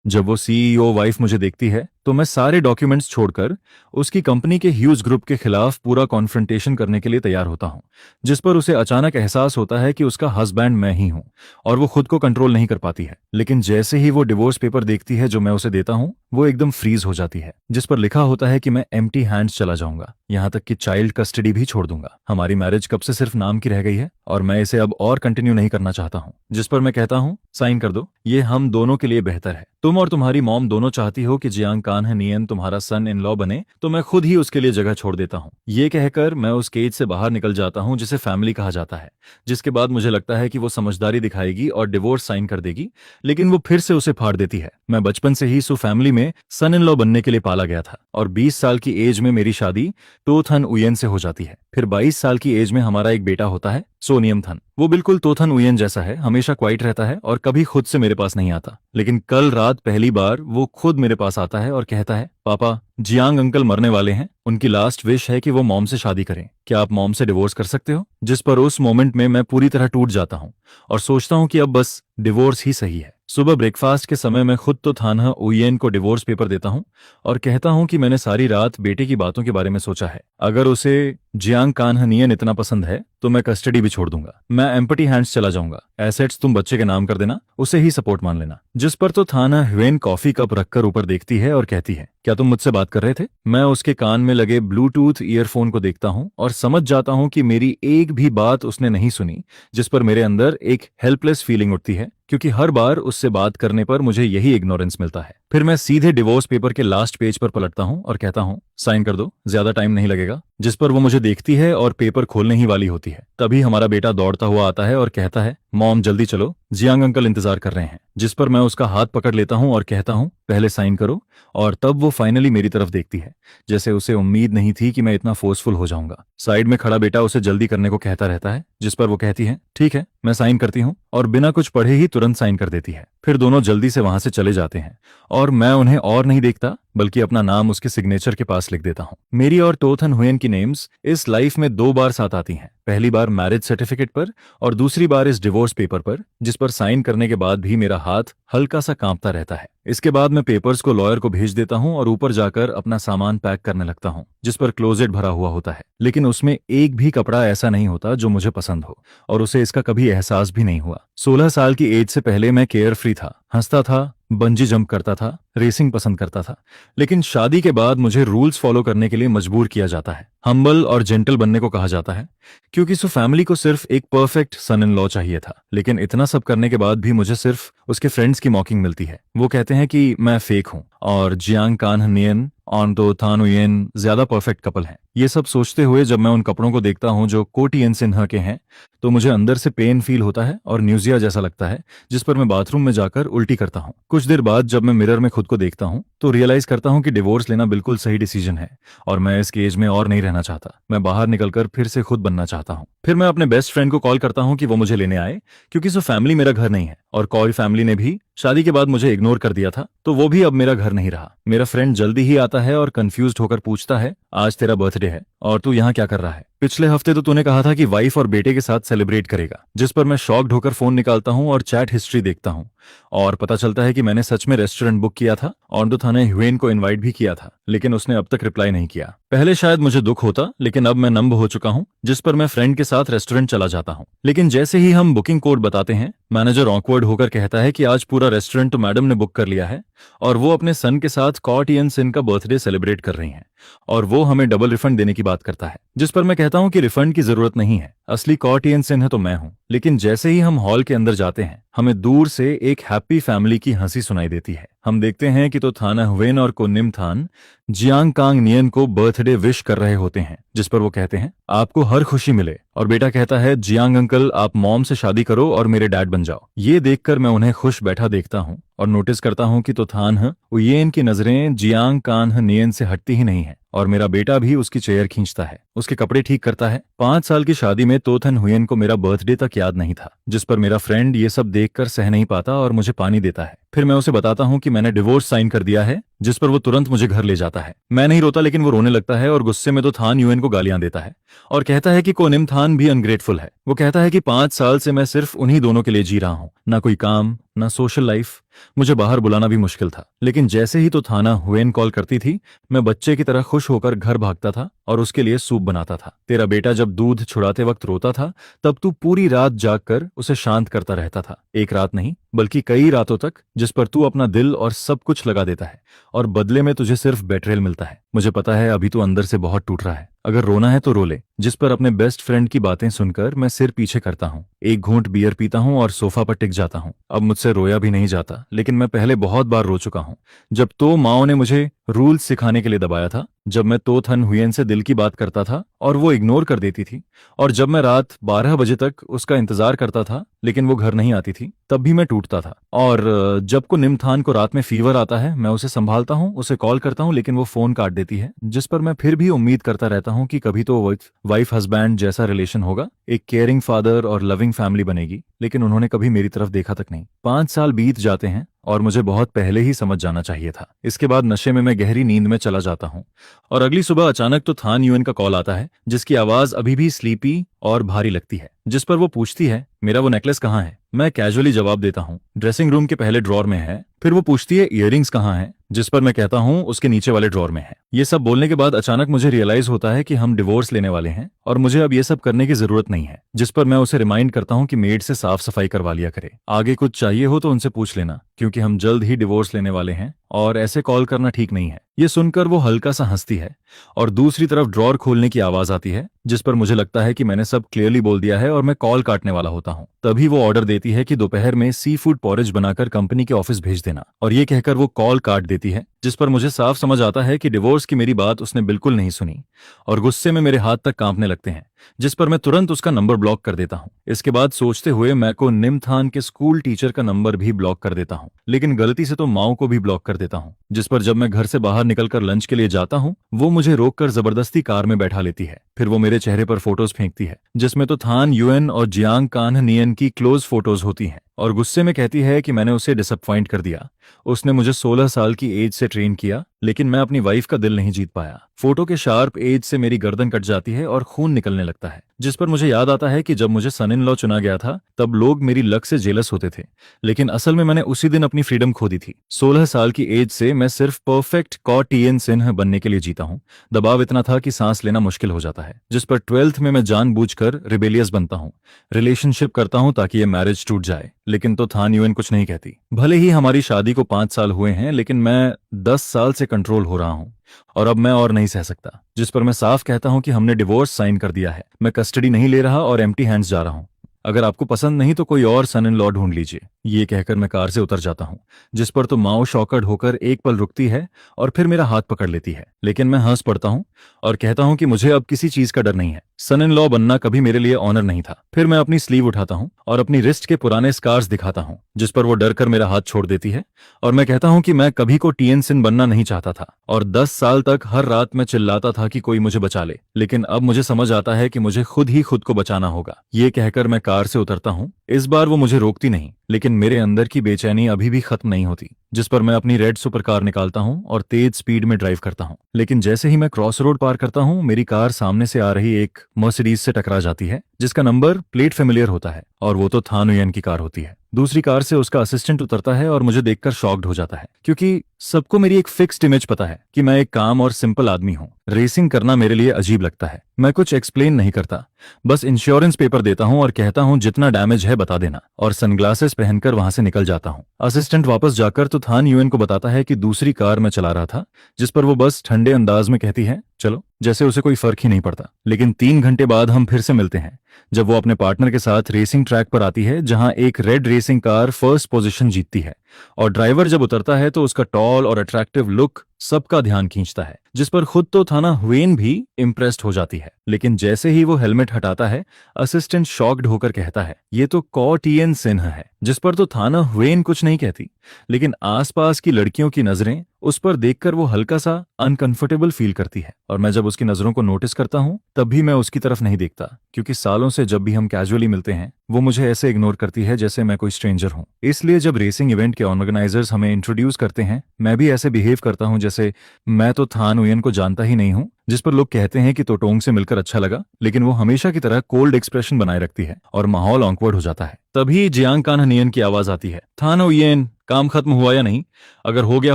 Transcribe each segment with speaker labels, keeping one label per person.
Speaker 1: जब वो CEO wife मुझे देखती है तो मैं सारे डॉक्यूमेंट्स छोड़कर उसकी कंपनी के ह्यूज ग्रुप के खिलाफ पूरा कॉन्फ्रंटेशन करने के लिए तैयार होता हूँ, जिस पर उसे अचानक एहसास होता है कि उसका हस्बैंड मैं ही हूँ और वो खुद को कंट्रोल नहीं कर पाती है। लेकिन जैसे ही वो डिवोर्स पेपर देखती है जो मैं उसे देता हूँ, वो एकदम फ्रीज हो जाती है, जिस पर लिखा होता है कि मैं एम्प्टी हैंड्स चला जाऊंगा, यहाँ तक कि चाइल्ड कस्टडी भी छोड़ दूंगा। हमारी मैरिज कब से सिर्फ नाम की रह गई है और मैं इसे अब और कंटिन्यू नहीं करना चाहता हूँ। जिस पर मैं कहता हूँ, साइन कर दो, ये हम दोनों के लिए बेहतर है। तुम और तुम्हारी मॉम दोनों चाहती हो कि जियांग कान्ह नियन तुम्हारा सन इन लॉ बने, तो मैं खुद ही उसके लिए जगह छोड़ देता हूँ। ये कहकर मैं उस केज से बाहर निकल जाता हूँ जिसे फैमिली कहा जाता है, जिसके बाद मुझे लगता है कि वो समझदारी दिखाएगी और डिवोर्स साइन कर देगी, लेकिन वो फिर से उसे फाड़ देती है। मैं बचपन से ही सु फैमिली में सन इन लॉ बनने के लिए पाला गया था और 20 साल की एज में मेरी शादी टोथन उयन से हो जाती है। फिर 22 साल की एज में हमारा एक बेटा होता है, सोनियम थन। वो बिल्कुल तोथन उयन जैसा है, हमेशा क्वाइट रहता है और कभी खुद से मेरे पास नहीं आता। लेकिन कल रात पहली बार वो खुद मेरे पास आता है और कहता है, पापा, जियांग अंकल मरने वाले हैं, उनकी लास्ट विश है कि वो मॉम से शादी करें, क्या आप मॉम से डिवोर्स कर सकते हो? जिस पर उस मोमेंट में मैं पूरी तरह टूट जाता हूँ और सोचता हूँ कि अब बस डिवोर्स ही सही है। सुबह ब्रेकफास्ट के समय मैं खुद तो थानहा उयेन को डिवोर्स पेपर देता हूँ और कहता हूँ कि मैंने सारी रात बेटे की बातों के बारे में सोचा है। अगर उसे जियांग कान्ह नियन इतना पसंद है तो मैं कस्टडी भी छोड़ दूंगा। मैं एम्पटी हैंड्स चला जाऊंगा। एसेट्स तुम बच्चे के नाम कर देना, उसे ही सपोर्ट मान लेना। जिस पर तो थाना ह्वेन कॉफी कप रखकर ऊपर देखती है और कहती है, क्या तुम मुझसे बात कर रहे थे? मैं उसके कान में लगे ब्लूटूथ ईयरफोन को देखता हूँ और समझ जाता हूँ कि मेरी एक भी बात उसने नहीं सुनी, जिस पर मेरे अंदर एक हेल्पलेस फीलिंग उठती है, क्योंकि हर बार उससे बात करने पर मुझे यही इग्नोरेंस मिलता है। फिर मैं सीधे डिवोर्स पेपर के लास्ट पेज पर पलटता हूँ और कहता हूँ, साइन कर दो, ज्यादा टाइम नहीं लगेगा। जिस पर वो मुझे देखती है और पेपर खोलने ही वाली होती है। तभी हमारा बेटा दौड़ता हुआ आता है और कहता है, मॉम जल्दी चलो, जियांग अंकल इंतजार कर रहे हैं। जिस पर मैं उसका हाथ पकड़ लेता हूँ और कहता हूँ, पहले साइन करो। और तब वो फाइनली मेरी तरफ देखती है, जैसे उसे उम्मीद नहीं थी कि मैं इतना फोर्सफुल हो जाऊंगा। साइड में खड़ा बेटा उसे जल्दी करने को कहता रहता है, जिस पर वो कहती है, ठीक है, मैं साइन करती हूँ, और बिना कुछ पढ़े ही तुरंत साइन कर देती है। फिर दोनों जल्दी से वहां से चले जाते हैं और मैं उन्हें और नहीं देखता, बल्कि अपना नाम उसके सिग्नेचर के पास लिख देता हूँ। मेरी और टोथन हुएन की नेम्स इस लाइफ में 2 बार साथ आती हैं, पहली बार मैरिज सर्टिफिकेट पर और दूसरी बार इस डिवोर्स पेपर पर, जिस पर साइन करने के बाद भी मेरा हाथ हल्का सा कांपता रहता है। इसके बाद मैं पेपर्स को लॉयर को भेज देता हूँ और ऊपर जाकर अपना सामान पैक करने लगता हूँ, जिस पर क्लोजेट भरा हुआ होता है, लेकिन उसमें एक भी कपड़ा ऐसा नहीं होता जो मुझे पसंद हो, और उसे इसका कभी एहसास भी नहीं हुआ। 16 साल की एज से पहले मैं केयर फ्री था, हंसता था, बंजी जंप करता था, रेसिंग पसंद करता था। लेकिन शादी के बाद मुझे रूल्स फॉलो करने के लिए मजबूर किया जाता है, हम्बल और जेंटल बनने को कहा जाता है, क्योंकि सो फैमिली को सिर्फ एक परफेक्ट सन इन लॉ चाहिए था। लेकिन इतना सब करने के बाद भी मुझे सिर्फ उसके फ्रेंड्स की मॉकिंग मिलती है। वो कहते हैं कि मैं फेक हूँ और जियांग कान्ह नियन और तो थानुयन ज्यादा परफेक्ट कपल हैं। ये सब सोचते हुए जब मैं उन कपड़ों को देखता हूँ जो कोटियन सिन्हा के हैं, तो मुझे अंदर से पेन फील होता है और न्यूजिया जैसा लगता है, जिस पर मैं बाथरूम में जाकर उल्टी करता हूँ। कुछ देर बाद जब मैं मिरर में खुद को देखता हूँ तो रियलाइज करता हूँ कि डिवोर्स लेना बिल्कुल सही डिसीजन है और मैं इस केज में और नहीं रहना चाहता। मैं बाहर निकलकर फिर से खुद बनना चाहता हूँ। फिर मैं अपने बेस्ट फ्रेंड को कॉल करता हूँ कि वो मुझे लेने आए, क्योंकि सो फैमिली मेरा घर नहीं है और कॉल फैमिली ने भी शादी के बाद मुझे इग्नोर कर दिया था, तो वो भी अब मेरा घर नहीं रहा। मेरा फ्रेंड जल्दी ही आता है और कंफ्यूज्ड होकर पूछता है, आज तेरा बर्थडे है और तू यहाँ क्या कर रहा है? पिछले हफ्ते तो तूने कहा था कि वाइफ और बेटे के साथ सेलिब्रेट करेगा। जिस पर मैं शॉक्ड होकर फोन निकालता हूँ और चैट हिस्ट्री देखता हूँ और पता चलता है कि मैंने सच में रेस्टोरेंट बुक किया था और तो थाने ह्वेन को इनवाइट भी किया था, लेकिन उसने अब तक रिप्लाई नहीं किया। पहले शायद मुझे दुख होता, लेकिन अब मैं नंब हो चुका हूँ। जिस पर मैं फ्रेंड के साथ रेस्टोरेंट चला जाता हूँ, लेकिन जैसे ही हम बुकिंग कोड बताते हैं, मैनेजर ऑकवर्ड होकर कहता है कि आज पूरा रेस्टोरेंट तो मैडम ने बुक कर लिया है और वो अपने सन के साथ कॉटियन सिन का बर्थडे सेलिब्रेट कर रही हैं और वो हमें डबल रिफंड देने की बात करता है। जिस पर मैं कहता हूँ कि रिफंड की जरूरत नहीं है, असली कॉटियन सिन है तो मैं हूँ। लेकिन जैसे ही हम हॉल के अंदर जाते हैं, हमें दूर से एक हैप्पी फैमिली की हंसी सुनाई देती है। हम देखते हैं कि तो थाना ह्वेन और कोनिम थान जियांग कांग नियन को बर्थडे विश कर रहे होते हैं, जिस पर वो कहते हैं, आपको हर खुशी मिले, और बेटा कहता है, जियांग अंकल आप मॉम से शादी करो और मेरे डैड बन जाओ। ये देखकर मैं उन्हें खुश बैठा देखता हूँ और नोटिस करता हूँ कि तो थानह उयेन की नजरें जियांग कान्ह नियन से हटती ही नहीं है और मेरा बेटा भी उसकी चेयर खींचता है, उसके कपड़े ठीक करता है। 5 साल की शादी में तोथन हुयेन को मेरा बर्थडे तक याद नहीं था, जिस पर मेरा फ्रेंड ये सब देखकर सह नहीं पाता और मुझे पानी देता है। फिर मैं उसे बताता हूँ कि मैंने डिवोर्स साइन कर दिया है, जिस पर वो तुरंत मुझे घर ले जाता है। मैं नहीं रोता, लेकिन वो रोने लगता है और गुस्से में तो थान यूएन को गालियां देता है और कहता है कि कोनिम थान भी अनग्रेटफुल है। वो कहता है कि 5 साल से मैं सिर्फ उन्हीं दोनों के लिए जी रहा हूँ, ना कोई काम ना सोशल लाइफ। मुझे बाहर बुलाना भी मुश्किल था, लेकिन जैसे ही तो थाना हुएन कॉल करती थी, मैं बच्चे की तरह खुश होकर घर भागता था और उसके लिए सूप बनाता था। तेरा बेटा जब दूध छुड़ाते वक्त रोता था, तब तू पूरी रात जागकर उसे शांत करता रहता था। एक रात नहीं, बल्कि कई रातों तक, जिस पर तू अपना दिल और सब कुछ लगा देता है और बदले में तुझे सिर्फ बेट्रेल मिलता है। मुझे पता है अभी तू अंदर से बहुत टूट रहा है, अगर रोना है तो रो ले। जिस पर अपने बेस्ट फ्रेंड की बातें सुनकर मैं सिर पीछे करता हूँ, एक घूंट बियर पीता हूँ और सोफा पर टिक जाता हूँ। अब मुझसे रोया भी नहीं जाता, लेकिन मैं पहले बहुत बार रो चुका हूँ। जब तो माओ ने मुझे रूल्स सिखाने के लिए दबाया था, जब मैं तो थन हुएन से दिल की बात करता था और वो इग्नोर कर देती थी, और जब मैं रात 12 बजे तक उसका इंतजार करता था लेकिन वो घर नहीं आती थी, तब भी मैं टूटता था। और जब को निमथान को रात में फीवर आता है, मैं उसे संभालता हूँ, उसे कॉल करता हूँ, लेकिन वो फोन काट देती है। जिस पर मैं फिर भी उम्मीद करता रहता हूँ कि कभी तो वाइफ हस्बैंड जैसा रिलेशन होगा, एक केयरिंग फादर और लविंग फैमिली बनेगी, लेकिन उन्होंने कभी मेरी तरफ देखा तक नहीं। 5 साल बीत जाते हैं और मुझे बहुत पहले ही समझ जाना चाहिए था। इसके बाद नशे में मैं गहरी नींद में चला जाता हूँ और अगली सुबह अचानक तो थान यूएन का कॉल आता है, जिसकी आवाज अभी भी स्लीपी और भारी लगती है। जिस पर वो पूछती है मेरा वो नेकलेस कहाँ है। मैं कैजुअली जवाब देता हूँ ड्रेसिंग रूम के पहले ड्रॉर में है। फिर वो पूछती है इयररिंग्स कहाँ है, जिस पर मैं कहता हूँ उसके नीचे वाले ड्रॉर में है। ये सब बोलने के बाद अचानक मुझे रियलाइज होता है कि हम डिवोर्स लेने वाले हैं और मुझे अब ये सब करने की जरूरत नहीं है। जिस पर मैं उसे रिमाइंड करता हूँ कि मेड से साफ सफाई करवा लिया करे, आगे कुछ चाहिए हो तो उनसे पूछ लेना, क्योंकि हम जल्द ही डिवोर्स लेने वाले हैं और ऐसे कॉल करना ठीक नहीं है। ये सुनकर वो हल्का सा हंसती है और दूसरी तरफ ड्रॉर खोलने की आवाज आती है, जिस पर मुझे लगता है कि मैंने सब क्लियरली बोल दिया है और मैं कॉल काटने वाला होता हूँ। तभी वो ऑर्डर देती है कि दोपहर में सी फूड पॉरेज बनाकर कंपनी के ऑफिस भेज देना, और ये कहकर वो कॉल काट देती है। जिस पर मुझे साफ समझ आता है कि डिवोर्स की मेरी बात उसने बिल्कुल नहीं सुनी और गुस्से में मेरे हाथ तक कांपने लगते हैं। जिस पर मैं तुरंत उसका नंबर ब्लॉक कर देता हूँ। इसके बाद सोचते हुए मैं को निमथान के स्कूल टीचर का नंबर भी ब्लॉक कर देता हूँ, लेकिन गलती से तो माओ को भी ब्लॉक कर देता हूँ। जिस पर जब मैं घर से बाहर निकलकर लंच के लिए जाता हूँ, वो मुझे रोककर जबरदस्ती कार में बैठा लेती है। फिर वो मेरे चेहरे पर फोटोज फेंकती है, जिसमें तो थान यूएन और जियांग कान्ह नियन की क्लोज फोटोज होती हैं, और गुस्से में कहती है कि मैंने उसे डिसअपॉइंट कर दिया। उसने मुझे 16 साल की एज से ट्रेन किया, लेकिन मैं अपनी वाइफ का दिल नहीं जीत पाया। फोटो के शार्प एज से मेरी गर्दन कट जाती है और खून निकलने लगता है। जिस पर मुझे याद आता है कि जब मुझे सन इन लॉ चुना गया था, तब लोग मेरी लक से जेलस होते थे, लेकिन असल में मैंने उसी दिन अपनी फ्रीडम खो दी थी। 16 साल की एज से मैं सिर्फ परफेक्ट कॉ टीएन सिन्हा बनने के लिए जीता हूँ। दबाव इतना था कि सांस लेना मुश्किल हो जाता है। जिस पर 12th में मैं जानबूझकर रिबेलियस बनता हूँ, रिलेशनशिप करता हूँ ताकि ये मैरिज टूट जाए, लेकिन तो थान यूएन कुछ नहीं कहती। भले ही हमारी शादी को 5 साल हुए हैं, लेकिन मैं 10 साल से कंट्रोल हो रहा हूँ और अब मैं और नहीं सह सकता। जिस पर मैं साफ कहता हूं कि हमने डिवोर्स साइन कर दिया है, मैं कस्टडी नहीं ले रहा और एम्प्टी हैंड्स जा रहा हूं। अगर आपको पसंद नहीं तो कोई और सन इन लॉ ढूंढ लीजिए। ये कहकर मैं कार से उतर जाता हूं। जिस पर तो माओ शॉकर्ड होकर एक पल रुकती है और फिर मेरा हाथ पकड़ लेती है, लेकिन मैं हंस पड़ता हूं और कहता हूं कि मुझे अब किसी चीज का डर नहीं है। सन इन लॉ बनना कभी मेरे लिए ऑनर नहीं था। फिर मैं अपनी स्लीव उठाता हूं और अपनी रिस्ट के पुराने स्कार्स दिखाता हूं, जिस पर वो डर कर मेरा हाथ छोड़ देती है और मैं कहता हूं कि मैं कभी को टीएन सिन बनना नहीं चाहता था और 10 साल तक हर रात मैं चिल्लाता था कि कोई मुझे बचा ले, लेकिन अब मुझे समझ आता है कि मुझे खुद ही खुद को बचाना होगा। ये कहकर मैं कार से उतरता हूं। इस बार वो मुझे रोकती नहीं, लेकिन मेरे अंदर की बेचैनी अभी भी खत्म नहीं होती। जिस पर मैं अपनी रेड सुपर कार निकालता हूं और तेज स्पीड में ड्राइव करता हूं, लेकिन जैसे ही मैं क्रॉस रोड पार करता हूं, मेरी कार सामने से आ रही एक मर्सिडीज से टकरा जाती है, जिसका नंबर प्लेट फेमिलियर होता है, और वो तो थान यूएन की कार होती है। दूसरी कार से उसका असिस्टेंट उतरता है और मुझे देखकर शॉक्ड हो जाता है, क्योंकि सबको मेरी एक फिक्स्ड इमेज पता है कि मैं एक काम और सिंपल आदमी हूँ। रेसिंग करना मेरे लिए अजीब लगता है। मैं कुछ एक्सप्लेन नहीं करता, बस इंश्योरेंस पेपर देता हूँ और कहता हूँ जितना डैमेज है बता देना, और सनग्लासेस पहनकर वहां से निकल जाता हूँ। असिस्टेंट वापस जाकर तो थान यूएन को बताता है कि दूसरी कार मैं चला रहा था, जिस पर वो बस ठंडे अंदाज में कहती है चलो, जैसे उसे कोई फर्क ही नहीं पड़ता। लेकिन 3 घंटे बाद हम फिर से मिलते हैं, जब वो अपने पार्टनर के साथ रेसिंग ट्रैक पर आती है, जहां एक red racing car first position जीतती है, और ड्राइवर जब उतरता है तो उसका टॉल और अट्रैक्टिव लुक सबका ध्यान खींचता है, जिस पर खुद तो थाना हुएन भी इम्प्रेस्ड हो जाती है। लेकिन जैसे ही वो हेलमेट हटाता है, असिस्टेंट शॉक्ड होकर कहता है ये तो कॉ टीएन सिन्हा है। जिस पर तो थाना हुएन कुछ नहीं कहती, लेकिन आसपास की लड़कियों की नजरें उस पर देखकर वो हल्का सा अनकंफर्टेबल फील करती है, और मैं जब उसकी नजरों को नोटिस करता हूँ तब भी मैं उसकी तरफ नहीं देखता, क्योंकि सालों से जब भी हम कैजुअली मिलते हैं वो मुझे ऐसे इग्नोर करती है जैसे मैं कोई स्ट्रेंजर हूँ। इसलिए जब रेसिंग इवेंट के ऑर्गेनाइजर्स हमें इंट्रोड्यूस करते हैं मैं भी ऐसे बिहेव करता हूँ जैसे मैं तो थान उयन को जानता ही नहीं हूँ, जिस पर लोग कहते हैं कि तोटोंग से मिलकर अच्छा लगा, लेकिन वो हमेशा की तरह कोल्ड एक्सप्रेशन बनाए रखती है और माहौल ऑकवर्ड हो जाता है। तभी जियांग कान्हनियन की आवाज आती है, थान उयन, काम खत्म हुआ या नहीं? अगर हो गया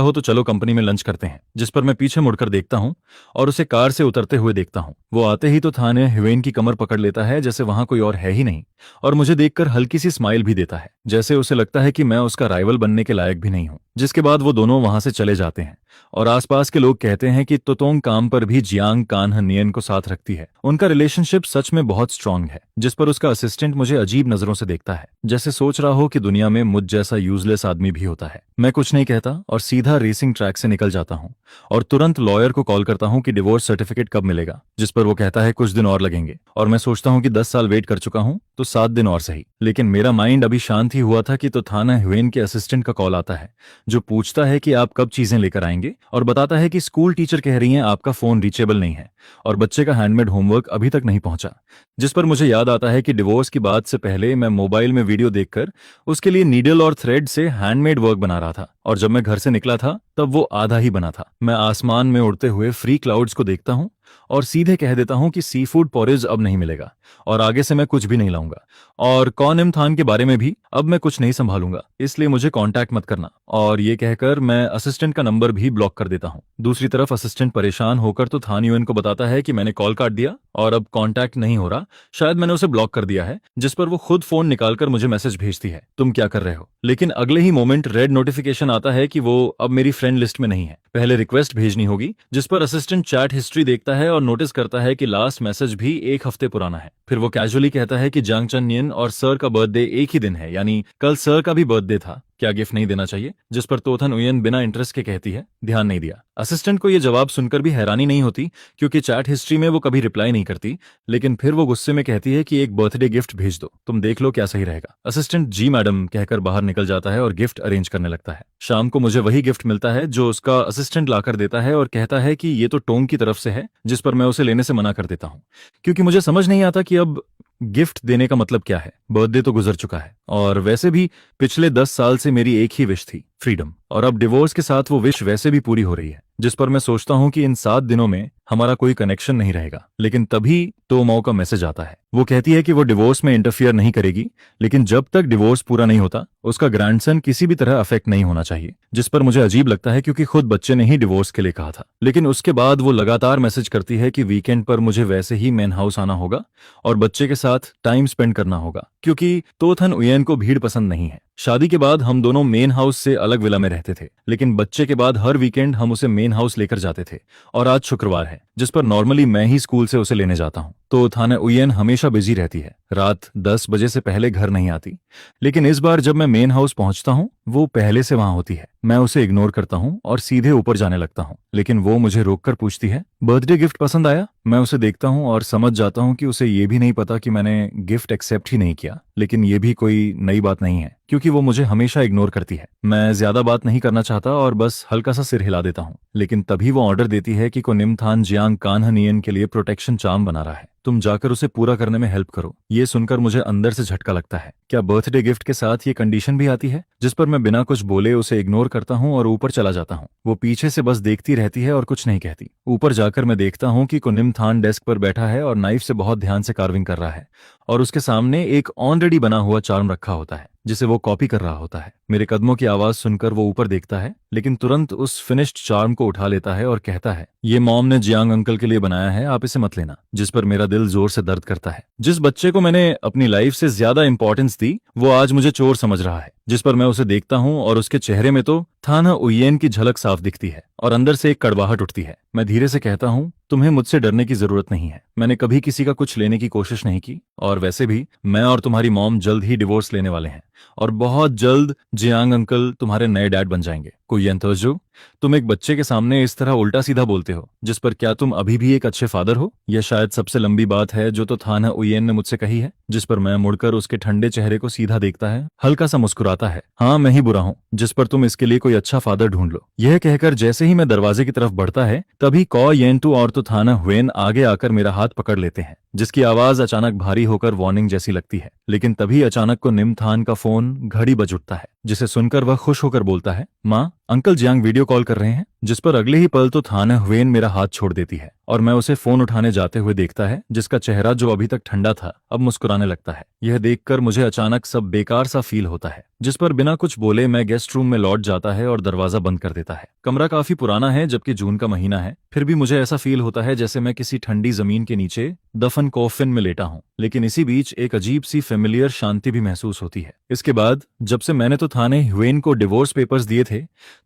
Speaker 1: हो तो चलो कंपनी में लंच करते हैं। जिस पर मैं पीछे मुड़कर देखता हूँ और उसे कार से उतरते हुए देखता हूँ। वो आते ही तो थाने ह्वेन की कमर पकड़ लेता है जैसे वहां कोई और है ही नहीं, और मुझे देखकर हल्की सी स्माइल भी देता है, जैसे उसे लगता है कि मैं उसका राइवल बनने के लायक भी नहीं हूँ। जिसके बाद वो दोनों वहां से चले जाते हैं और आसपास के लोग कहते हैं कि तोतोंग काम पर भी जियांग कान्हनियन को साथ रखती है। उनका रिलेशनशिप सच में बहुत स्ट्रांग है। जिस पर उसका असिस्टेंट मुझे अजीब नजरों से देखता है, जैसे सोच रहा हो कि दुनिया में मुझ जैसा यूजलेस आदमी भी होता है। मैं कुछ नहीं कहता और सीधा रेसिंग ट्रैक से निकल जाता हूँ और तुरंत लॉयर को कॉल करता हूँ कि डिवोर्स सर्टिफिकेट कब मिलेगा, जिस पर वो कहता है कुछ दिन और लगेंगे। और मैं सोचता हूँ कि 10 साल वेट कर चुका हूँ तो 7 दिन और सही। लेकिन मेरा माइंड अभी शांत ही हुआ था कि तो थाना ह्वेन के असिस्टेंट का कॉल आता है, जो पूछता है कि आप कब चीजें लेकर आएंगे, और बताता है कि स्कूल टीचर कह रही हैं आपका फोन रीचेबल नहीं है और बच्चे का हैंडमेड होमवर्क अभी तक नहीं पहुंचा। जिस पर मुझे याद आता है कि डिवोर्स की बात से पहले मैं मोबाइल में वीडियो देखकर उसके लिए नीडल और थ्रेड से हैंडमेड वर्क बना रहा था, और जब मैं घर से निकला था तब वो आधा ही बना था। मैं आसमान में उड़ते हुए फ्री क्लाउड्स को देखता हूँ और सीधे कह देता हूँ कि सी फूड पॉरेज अब नहीं मिलेगा और आगे से मैं कुछ भी नहीं लाऊंगा, और कौन इम थान के बारे में भी अब मैं कुछ नहीं संभालूंगा, इसलिए मुझे कांटेक्ट मत करना। और ये कहकर मैं असिस्टेंट का नंबर भी ब्लॉक कर देता हूँ। दूसरी तरफ असिस्टेंट परेशान होकर तो थान यूएन को बताता है कि मैंने कॉल काट दिया और अब कांटेक्ट नहीं हो रहा, शायद मैंने उसे ब्लॉक कर दिया है। जिस पर वो खुद फोन निकालकर मुझे मैसेज भेजती है, तुम क्या कर रहे हो? लेकिन अगले ही मोमेंट रेड नोटिफिकेशन आता है कि वो अब मेरी फ्रेंड लिस्ट में नहीं है, पहले रिक्वेस्ट भेजनी होगी। जिस पर असिस्टेंट चैट हिस्ट्री देखता है और नोटिस करता है कि लास्ट मैसेज भी 1 हफ्ते पुराना है। फिर वो कैजुअली कहता है कि जांग चननियन और सर का बर्थडे एक ही दिन है, यानी कल सर का भी बर्थडे था, क्या गिफ्ट नहीं देना चाहिए? जिस पर तोथन उयन बिना इंटरेस्ट के कहती है, ध्यान नहीं दिया। असिस्टेंट को यह जवाब सुनकर भी हैरानी नहीं होती, क्योंकि चैट हिस्ट्री में वो कभी रिप्लाई नहीं करती, लेकिन फिर वो गुस्से में कहती है कि एक बर्थडे गिफ्ट भेज दो, तुम देख लो क्या सही रहेगा। असिस्टेंट जी मैडम कहकर बाहर निकल जाता है और गिफ्ट अरेंज करने लगता है। शाम को मुझे वही गिफ्ट मिलता है जो उसका असिस्टेंट लाकर देता है और कहता है कि ये तो टोंग की तरफ से है, जिस पर मैं उसे लेने से मना कर देता हूँ, क्योंकि मुझे समझ नहीं आता कि अब गिफ्ट देने का मतलब क्या है। बर्थडे तो गुजर चुका है, और वैसे भी पिछले 10 साल से मेरी एक ही विश थी, फ्रीडम, और अब डिवोर्स के साथ वो विश वैसे भी पूरी हो रही है। जिस पर मैं सोचता हूँ कि इन 7 दिनों में हमारा कोई कनेक्शन नहीं रहेगा। लेकिन तभी तो मौ का मैसेज आता है। वो कहती है कि वो डिवोर्स में इंटरफियर नहीं करेगी, लेकिन जब तक डिवोर्स पूरा नहीं होता उसका ग्रैंडसन किसी भी तरह अफेक्ट नहीं होना चाहिए। जिस पर मुझे अजीब लगता है, क्योंकि खुद बच्चे ने ही डिवोर्स के लिए कहा था। लेकिन उसके बाद वो लगातार मैसेज करती है कि वीकेंड पर मुझे वैसे ही मेन हाउस आना होगा और बच्चे के साथ टाइम स्पेंड करना होगा, क्योंकि तोथन उयन को भीड़ पसंद नहीं है। शादी के बाद हम दोनों मेन हाउस से अलग विला में रहते थे, लेकिन बच्चे के बाद हर वीकेंड हम उसे मेन हाउस लेकर जाते थे, और आज शुक्रवार है जिस पर नॉर्मली मैं ही स्कूल से उसे लेने जाता हूँ। तो थाना उयन हमेशा बिजी रहती है, रात 10 बजे से पहले घर नहीं आती। लेकिन इस बार जब मैं मेन हाउस पहुंचता हूँ वो पहले से वहां होती है। मैं उसे इग्नोर करता हूँ और सीधे ऊपर जाने लगता हूँ, लेकिन वो मुझे रोककर पूछती है, बर्थडे गिफ्ट पसंद आया? मैं उसे देखता हूँ और समझ जाता हूँ कि उसे ये भी नहीं पता कि मैंने गिफ्ट एक्सेप्ट ही नहीं किया। लेकिन ये भी कोई नई बात नहीं है, क्योंकि वो मुझे हमेशा इग्नोर करती है। मैं ज्यादा बात नहीं करना चाहता और बस हल्का सा सिर हिला देता हूँ, लेकिन तभी वो ऑर्डर देती है कि कोनिम थान जियांग कान्हनियन के लिए प्रोटेक्शन चार्म बना रहा है, तुम जाकर उसे पूरा करने में हेल्प करो। ये सुनकर मुझे अंदर से झटका लगता है। क्या बर्थडे गिफ्ट के साथ ये कंडीशन भी आती है? जिस पर मैं बिना कुछ बोले उसे इग्नोर करता हूँ और ऊपर चला जाता हूँ। वो पीछे से बस देखती रहती है और कुछ नहीं कहती। ऊपर जाकर मैं देखता हूँ कि कोनिम थान डेस्क पर बैठा है और नाइफ से बहुत ध्यान से कार्विंग कर रहा है, और उसके सामने एक ऑलरेडी बना हुआ चार्म रखा होता है जिसे वो कॉपी कर रहा होता है। मेरे कदमों की आवाज सुनकर वो ऊपर देखता है, लेकिन तुरंत उस फिनिश्ड चार्म को उठा लेता है और कहता है, ये मॉम ने जियांग अंकल के लिए बनाया है, आप इसे मत लेना। जिस पर मेरा दिल जोर से दर्द करता है। जिस बच्चे को मैंने अपनी लाइफ से ज्यादा इंपॉर्टेंस दी वो आज मुझे चोर समझ रहा है। जिस पर मैं उसे देखता हूँ और उसके चेहरे में तो थाना उयन की झलक साफ दिखती है और अंदर से एक कड़वाहट उठती है। मैं धीरे से कहता हूँ, तुम्हें मुझसे डरने की जरूरत नहीं है। मैंने कभी किसी का कुछ लेने की कोशिश नहीं की, और वैसे भी मैं और तुम्हारी मॉम जल्द ही डिवोर्स लेने वाले हैं और बहुत जल्द जियांग अंकल तुम्हारे नए डैड बन जाएंगे। कोई यंतोजो, तुम एक बच्चे के सामने इस तरह उल्टा सीधा बोलते हो, जिस पर क्या तुम अभी भी एक अच्छे फादर हो? यह शायद सबसे लंबी बात है जो तो थाना उयेन ने मुझसे कही है। जिस पर मैं मुड़कर उसके ठंडे चेहरे को सीधा देखता है, हल्का सा मुस्कुराता है। हाँ, मैं ही बुरा हूँ। जिस पर तुम इसके लिए कोई अच्छा फादर ढूंढ लो। यह कहकर जैसे ही मैं दरवाजे की तरफ बढ़ता है, तभी कॉ येंटू और तो थाना हुएन आगे आकर मेरा हाथ पकड़ लेते हैं, जिसकी आवाज अचानक भारी होकर वार्निंग जैसी लगती है। लेकिन तभी अचानक को निमथान का फोन घड़ी बज उठता है, जिसे सुनकर वह खुश होकर बोलता है, माँ, अंकल जियांग वीडियो कॉल कर रहे हैं। जिस पर अगले ही पल तो थाना हुएन मेरा हाथ छोड़ देती है और मैं उसे फोन उठाने जाते हुए देखता है, जिसका चेहरा जो अभी तक ठंडा था अब मुस्कुराने लगता है। यह देखकर मुझे अचानक सब बेकार सा फील होता है। जिस पर बिना कुछ बोले मैं गेस्ट रूम में लौट जाता है और दरवाजा बंद कर देता है। कमरा काफी पुराना है, जबकि जून का महीना है, फिर भी मुझे ऐसा फील होता है जैसे मैं किसी ठंडी जमीन के नीचे दफन कॉफिन में लेटा हूँ। लेकिन इसी बीच एक अजीब सी फेमिलियर शांति भी महसूस होती है। इसके बाद जब से मैंने तो थाने हुएन को डिवोर्स पेपर्स दिए थे,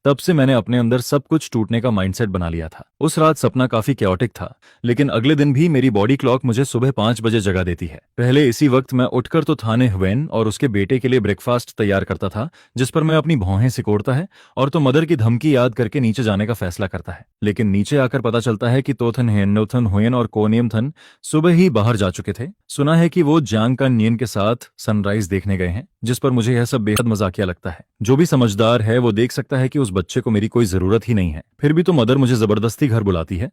Speaker 1: तब से मैंने अपने अंदर सब कुछ टूटने का माइंडसेट बना लिया था। उस रात सपना काफी कैओटिक था, लेकिन अगले दिन भी मेरी बॉडी क्लॉक मुझे सुबह 5 बजे जगा देती है। पहले इसी वक्त मैं उठकर तो थाने हुएन और उसके बेटे के लिए ब्रेकफास्ट तैयार करता था, जिस पर मैं अपनी भौहें सिकोड़ता है और तो मदर की धमकी याद करके नीचे जाने का फैसला करता है। लेकिन नीचे आकर पता चलता है कि तोथन हेनोथन हुएन और कोनियमथन सुबह ही बाहर जा चुके थे। सुना है कि वो जांग का नियन के साथ सनराइज देखने गए हैं, जिस पर मुझे यह सब बेहद मजाकिया लगता है। जो भी समझदार है वो देख सकता है कि उस बच्चे को मेरी कोई जरूरत ही नहीं है, फिर भी तो मदर मुझे जबरदस्ती घर बुलाती है,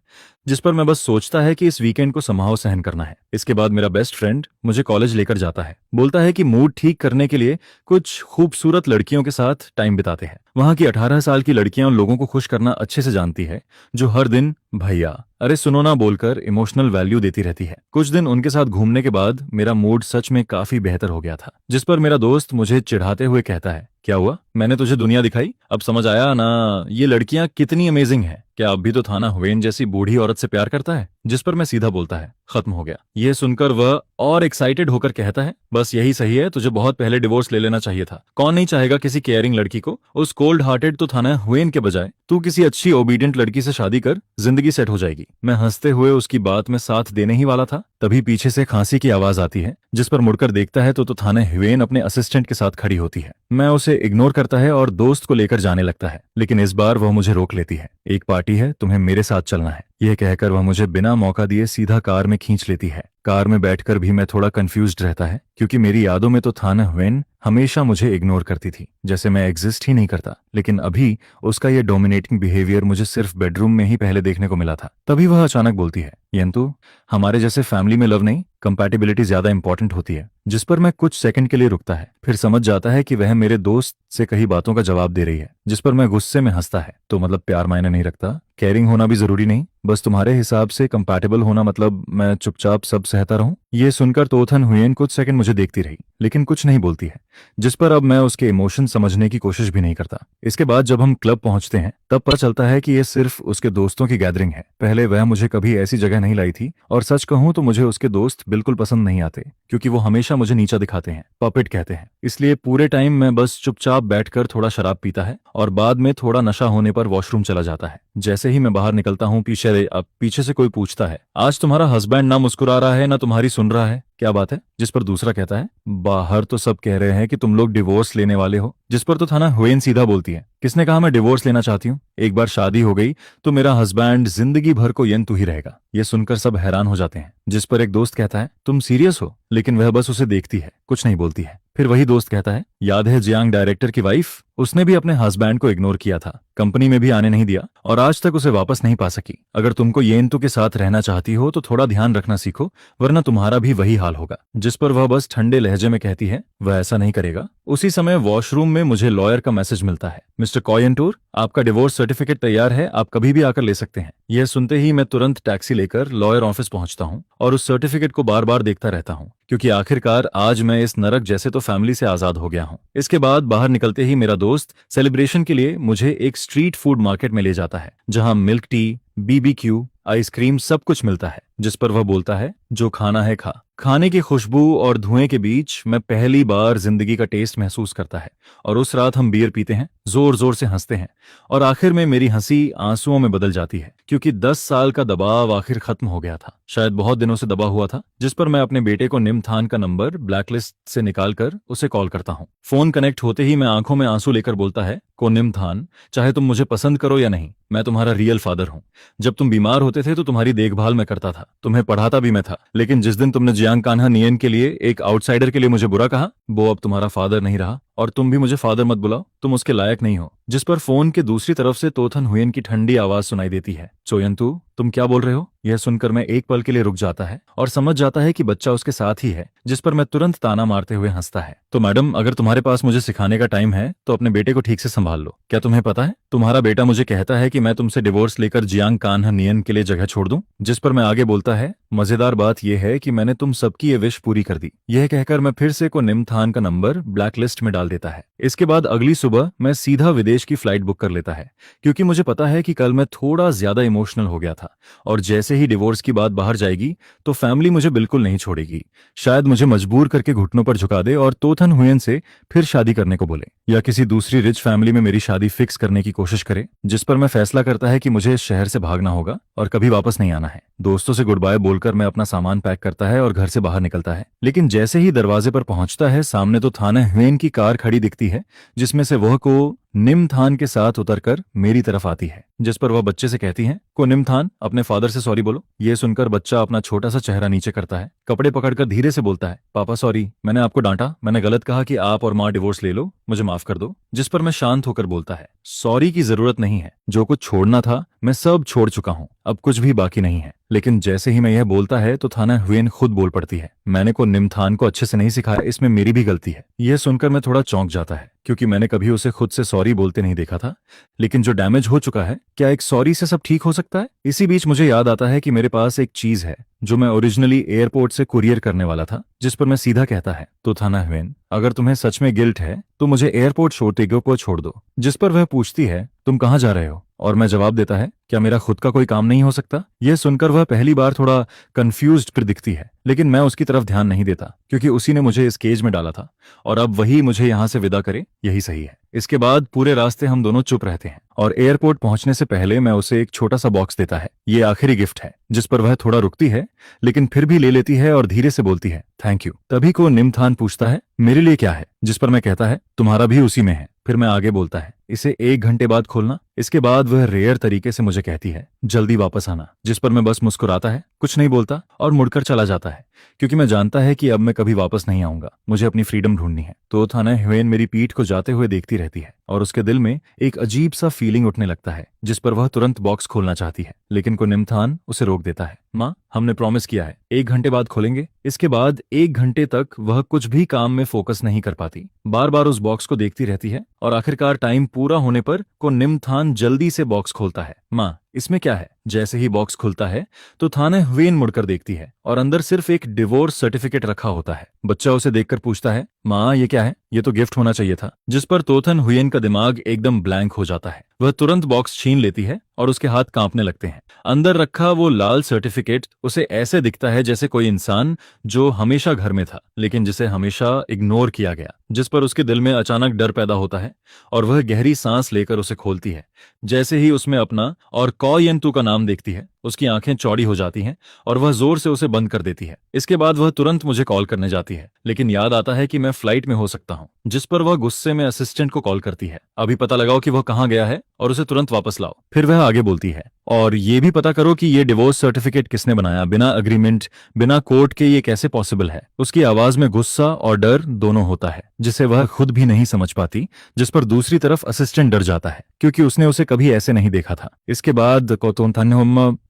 Speaker 1: जिस पर मैं बस सोचता है कि इस वीकेंड को समहाउ सहन करना है। इसके बाद मेरा बेस्ट फ्रेंड मुझे कॉलेज लेकर जाता है, बोलता है कि मूड ठीक करने के लिए कुछ खूबसूरत लड़कियों के साथ टाइम बिताते हैं। वहां की 18 साल की लड़कियां उन लोगों को खुश करना अच्छे से जानती है, जो हर दिन भैया, अरे सुनो ना बोलकर इमोशनल वैल्यू देती रहती है। कुछ दिन उनके साथ घूमने के बाद मेरा मूड सच में काफी बेहतर हो गया था। जिस पर मेरा दोस्त मुझे चिढ़ाते हुए कहता है, क्या हुआ, मैंने तुझे दुनिया दिखाई? अब समझ आया ना ये लड़कियां कितनी अमेजिंग हैं? क्या अब भी तो थाना हुएन जैसी बूढ़ी औरत से प्यार करता है? जिस पर मैं सीधा बोलता है, खत्म हो गया। यह सुनकर वह और एक्साइटेड होकर कहता है, बस यही सही है, तुझे बहुत पहले डिवोर्स ले लेना चाहिए था। कौन नहीं चाहेगा किसी केयरिंग लड़की को? उस कोल्ड हार्टेड तो थाना हुएन के बजाय तू किसी अच्छी ओबीडियंट लड़की से शादी कर, जिंदगी सेट हो जाएगी। मैं हंसते हुए उसकी बात में साथ देने ही वाला था, तभी पीछे से खांसी की आवाज आती है। जिस पर मुड़कर देखता है तो थाना हुएन अपने असिस्टेंट के साथ खड़ी होती है। मैं उसे इग्नोर करता है और दोस्त को लेकर जाने लगता है, लेकिन इस बार वह मुझे रोक लेती है। एक पार्टी है, तुम्हें मेरे साथ चलना है। यह कहकर वह मुझे बिना मौका दिए सीधा कार में खींच लेती है। कार में बैठकर भी मैं थोड़ा कंफ्यूज्ड रहता है, क्योंकि मेरी यादों में तो थाना हुएन हमेशा मुझे इग्नोर करती थी, जैसे मैं एग्जिस्ट ही नहीं करता। लेकिन अभी उसका यह डोमिनेटिंग बिहेवियर मुझे सिर्फ बेडरूम में ही पहले देखने को मिला था। तभी वह अचानक बोलती है, यंतु, हमारे जैसे फैमिली में लव नहीं, कंपैटिबिलिटी ज्यादा इंपॉर्टेंट होती है। जिस पर मैं कुछ सेकंड के लिए रुकता है, फिर समझ जाता है कि वह मेरे दोस्त से कही बातों का जवाब दे रही है। जिस पर मैं गुस्से में हंसता है, तो मतलब प्यार मायने नहीं रखता, केयरिंग होना भी जरूरी नहीं, बस तुम्हारे हिसाब से कंपैटिबल होना मतलब मैं चुपचाप सब सहता रहूं? ये सुनकर तोथन हुएन कुछ सेकंड मुझे देखती रही, लेकिन कुछ नहीं बोलती है। जिस पर अब मैं उसके इमोशन समझने की कोशिश भी नहीं करता। इसके बाद जब हम क्लब पहुंचते हैं, तब पता चलता है कि यह सिर्फ उसके दोस्तों की गैदरिंग है। पहले वह मुझे कभी ऐसी जगह नहीं लाई थी, और सच कहूं तो मुझे उसके दोस्त बिल्कुल पसंद नहीं आते, क्योंकि वो हमेशा मुझे नीचा दिखाते हैं, पपेट कहते हैं। इसलिए पूरे टाइम मैं बस चुपचाप बैठकर थोड़ा शराब पीता है और बाद में थोड़ा नशा होने पर वॉशरूम चला जाता है। जैसे ही मैं बाहर निकलता हूँ, पीछे से कोई पूछता है, आज तुम्हारा हस्बैंड ना मुस्कुरा रहा है ना तुम्हारी सुन रहा है, क्या बात है? जिस पर दूसरा कहता है, बाहर तो सब कह रहे हैं कि तुम लोग डिवोर्स लेने वाले हो। जिस पर तो थाना हुएन सीधा बोलती है, किसने कहा मैं डिवोर्स लेना चाहती हूँ? एक बार शादी हो गई तो मेरा हस्बैंड जिंदगी भर को यंतु ही रहेगा। ये सुनकर सब हैरान हो जाते हैं। जिस पर एक दोस्त कहता है, तुम सीरियस हो? लेकिन वह बस उसे देखती है, कुछ नहीं बोलती है। फिर वही दोस्त कहता है, याद है जियांग डायरेक्टर की वाइफ? उसने भी अपने हस्बैंड को इग्नोर किया था, कंपनी में भी आने नहीं दिया और आज तक उसे वापस नहीं पा सकी। अगर तुमको येंतु के साथ रहना चाहती हो तो थोड़ा ध्यान रखना सीखो, वरना तुम्हारा भी वही हाल होगा। जिस पर वह बस ठंडे लहजे में कहती है, वह ऐसा नहीं करेगा। उसी समय वॉशरूम में मुझे लॉयर का मैसेज मिलता है, मिस्टर कॉयंटूर, आपका डिवोर्स सर्टिफिकेट तैयार है, आप कभी भी आकर ले सकते हैं। यह सुनते ही मैं तुरंत टैक्सी लेकर लॉयर ऑफिस पहुंचता हूं और उस सर्टिफिकेट को बार बार देखता रहता हूं, क्योंकि आखिरकार आज मैं इस नरक जैसे तो फैमिली से आजाद हो गया हूं। इसके बाद बाहर निकलते ही मेरा दोस्त सेलिब्रेशन के लिए मुझे एक स्ट्रीट फूड मार्केट में ले जाता है, जहां मिल्क टी, बीबीक्यू, आइसक्रीम सब कुछ मिलता है। जिस पर वह बोलता है, जो खाना है खा। खाने की खुशबू और धुएं के बीच मैं पहली बार जिंदगी का टेस्ट महसूस करता है और उस रात हम बियर पीते हैं, जोर जोर से हंसते हैं और आखिर में मेरी हंसी आंसुओं में बदल जाती है, क्योंकि 10 साल का दबाव आखिर खत्म हो गया था। शायद बहुत दिनों से दबा हुआ था, जिस पर मैं अपने बेटे को निमथान का नंबर ब्लैकलिस्ट से निकालकर उसे कॉल करता हूँ। फोन कनेक्ट होते ही मैं आंखों में आंसू लेकर बोलता है, को निमथान, चाहे तुम मुझे पसंद करो या नहीं, मैं तुम्हारा रियल फादर हूँ। जब तुम बीमार होते थे तो तुम्हारी देखभाल मैं करता था, तुम्हें पढ़ाता भी मैं था, लेकिन जिस दिन तुमने जियांग कान्हा नियन के लिए, एक आउटसाइडर के लिए मुझे बुरा कहा, वो अब तुम्हारा फादर नहीं रहा, और तुम भी मुझे फादर मत बुलाओ, तुम उसके लायक नहीं हो। जिस पर फोन के दूसरी तरफ से तोथन हुयन की ठंडी आवाज सुनाई देती है, चोयंतु, तुम क्या बोल रहे हो? यह सुनकर मैं एक पल के लिए रुक जाता है और समझ जाता है कि बच्चा उसके साथ ही है, जिस पर मैं तुरंत ताना मारते हुए हंसता है। तो मैडम, अगर तुम्हारे पास मुझे सिखाने का टाइम है तो अपने बेटे को ठीक से संभाल लो। क्या तुम्हें पता है, तुम्हारा बेटा मुझे कहता है कि मैं तुमसे डिवोर्स लेकर जियांग कान्हा नियन के लिए जगह छोड़ दूं। जिस पर मैं आगे बोलता है, मजेदार बात यह है कि मैंने तुम सबकी ये विश पूरी कर दी। यह कहकर मैं फिर से को निमथान का नंबर ब्लैकलिस्ट में डाल देता है। इसके बाद अगली सुबह मैं सीधा विदेश की फ्लाइट बुक कर लेता है, क्योंकि मुझे पता है कि कल मैं थोड़ा ज्यादा इमोशनल हो गया था, और जैसे ही डिवोर्स की बात बाहर जाएगी तो फैमिली मुझे बिल्कुल नहीं छोड़ेगी। शायद मुझे मजबूर करके घुटनों पर झुका दे और तोथन हुयन से फिर शादी करने को बोले, या किसी दूसरी रिच फैमिली में मेरी शादी फिक्स करने की कोशिश करे। जिस पर मैं फैसला करता है कि मुझे इस शहर से भागना होगा और कभी वापस नहीं आना है। दोस्तों से गुड बाय बोलकर मैं अपना सामान पैक करता है और घर से बाहर निकलता है, लेकिन जैसे ही दरवाजे पर पहुंचता है सामने तो थाना हुयन की कार खड़ी दिखती है, जिसमें से वह को निमथान के साथ उतरकर मेरी तरफ आती है। जिस पर वह बच्चे से कहती है, को निमथान, अपने फादर से सॉरी बोलो। यह सुनकर बच्चा अपना छोटा सा चेहरा नीचे करता है, कपड़े पकड़कर धीरे से बोलता है, पापा सॉरी, मैंने आपको डांटा, मैंने गलत कहा कि आप और माँ डिवोर्स ले लो, मुझे माफ कर दो। जिस पर मैं शांत होकर बोलता है, सॉरी की जरूरत नहीं है, जो कुछ छोड़ना था मैं सब छोड़ चुका हूँ, अब कुछ भी बाकी नहीं है। लेकिन जैसे ही मैं यह बोलता है तो थाना हुयन खुद बोल पड़ती है, मैंने को निमथान को अच्छे से नहीं सिखाया, इसमें मेरी भी गलती है। यह सुनकर मैं थोड़ा चौंक जाता है, क्योंकि मैंने कभी उसे खुद से सॉरी बोलते नहीं देखा था। लेकिन जो डैमेज हो चुका है, क्या एक सॉरी से सब ठीक हो सकता है? इसी बीच मुझे याद आता है कि मेरे पास एक चीज है जो मैं ओरिजिनली एयरपोर्ट से कुरियर करने वाला था। जिस पर मैं सीधा कहता है, तो थाना हुयन, अगर तुम्हें सच में गिल्ट है तो मुझे एयरपोर्ट छोड़ते को छोड़ दो। जिस पर वह पूछती है, तुम कहाँ जा रहे हो? और मैं जवाब देता है, क्या मेरा खुद का कोई काम नहीं हो सकता? यह सुनकर वह पहली बार थोड़ा कंफ्यूज्ड फिर दिखती है, लेकिन मैं उसकी तरफ ध्यान नहीं देता, क्योंकि उसी ने मुझे इस केज में डाला था और अब वही मुझे यहां से विदा करे, यही सही है। इसके बाद पूरे रास्ते हम दोनों चुप रहते हैं और एयरपोर्ट पहुंचने से पहले मैं उसे एक छोटा सा बॉक्स देता है, ये आखिरी गिफ्ट है। जिस पर वह थोड़ा रुकती है, लेकिन फिर भी ले लेती है और धीरे से बोलती है, थैंक यू। तभी को निमथान पूछता है, मेरे लिए क्या है? जिस पर मैं कहता है, तुम्हारा भी उसी में है। फिर मैं आगे बोलता है, इसे 1 घंटे बाद खोलना। इसके बाद वह रेयर तरीके से मुझे कहती है, जल्दी वापस आना। जिस पर मैं बस मुस्कुराता है, कुछ नहीं बोलता और मुड़कर चला जाता है, क्योंकि मैं जानता है कि अब मैं कभी वापस नहीं आऊंगा, मुझे अपनी फ्रीडम ढूंढनी है। तो थाना हुयन मेरी पीठ को जाते हुए देखती रहती है और उसके दिल में एक अजीब सा फीलिंग उठने लगता है, जिस पर वह तुरंत बॉक्स खोलना चाहती है, लेकिन को निमथान उसे रोक देता है। माँ, हमने प्रॉमिस किया है 1 घंटे बाद खोलेंगे। इसके बाद 1 घंटे तक वह कुछ भी काम में फोकस नहीं कर पाती, बार बार उस बॉक्स को देखती रहती है और आखिरकार टाइम पूरा होने पर को निमथान जल्दी से बॉक्स खोलता है। माँ, इसमें क्या है? जैसे ही बॉक्स खुलता है तो थाना हुयन मुड़कर देखती है और अंदर सिर्फ एक डिवोर्स सर्टिफिकेट रखा होता है। बच्चा उसे देखकर पूछता है, माँ ये क्या है? ये तो गिफ्ट होना चाहिए था। जिस पर तोथन हुयन का दिमाग एकदम ब्लैंक हो जाता है। वह तुरंत बॉक्स छीन लेती है और उसके हाथ कांपने लगते हैं। अंदर रखा वो लाल सर्टिफिकेट उसे ऐसे दिखता है जैसे कोई इंसान जो हमेशा घर में था, लेकिन जिसे हमेशा इग्नोर किया गया। जिस पर उसके दिल में अचानक डर पैदा होता है और वह गहरी सांस लेकर उसे खोलती है। जैसे ही उसमें अपना और कॉयंतु का नाम देखती है, उसकी आंखें चौड़ी हो जाती हैं और वह जोर से उसे बंद कर देती है। इसके बाद वह तुरंत मुझे कॉल करने जाती है, लेकिन याद आता है कि मैं फ्लाइट में हो सकता हूँ। जिस पर वह गुस्से में असिस्टेंट को कॉल करती है, अभी पता लगाओ कि वह कहाँ गया है और उसे तुरंत वापस लाओ। फिर वह आगे बोलती है, और ये भी पता करो कि ये डिवोर्स सर्टिफिकेट किसने बनाया, बिना अग्रीमेंट, बिना कोर्ट के ये कैसे पॉसिबल है। उसकी आवाज में गुस्सा और डर दोनों होता है, जिसे वह खुद भी नहीं समझ पाती। जिस पर दूसरी तरफ असिस्टेंट डर जाता है, क्योंकि उसने उसे कभी ऐसे नहीं देखा था। इसके बाद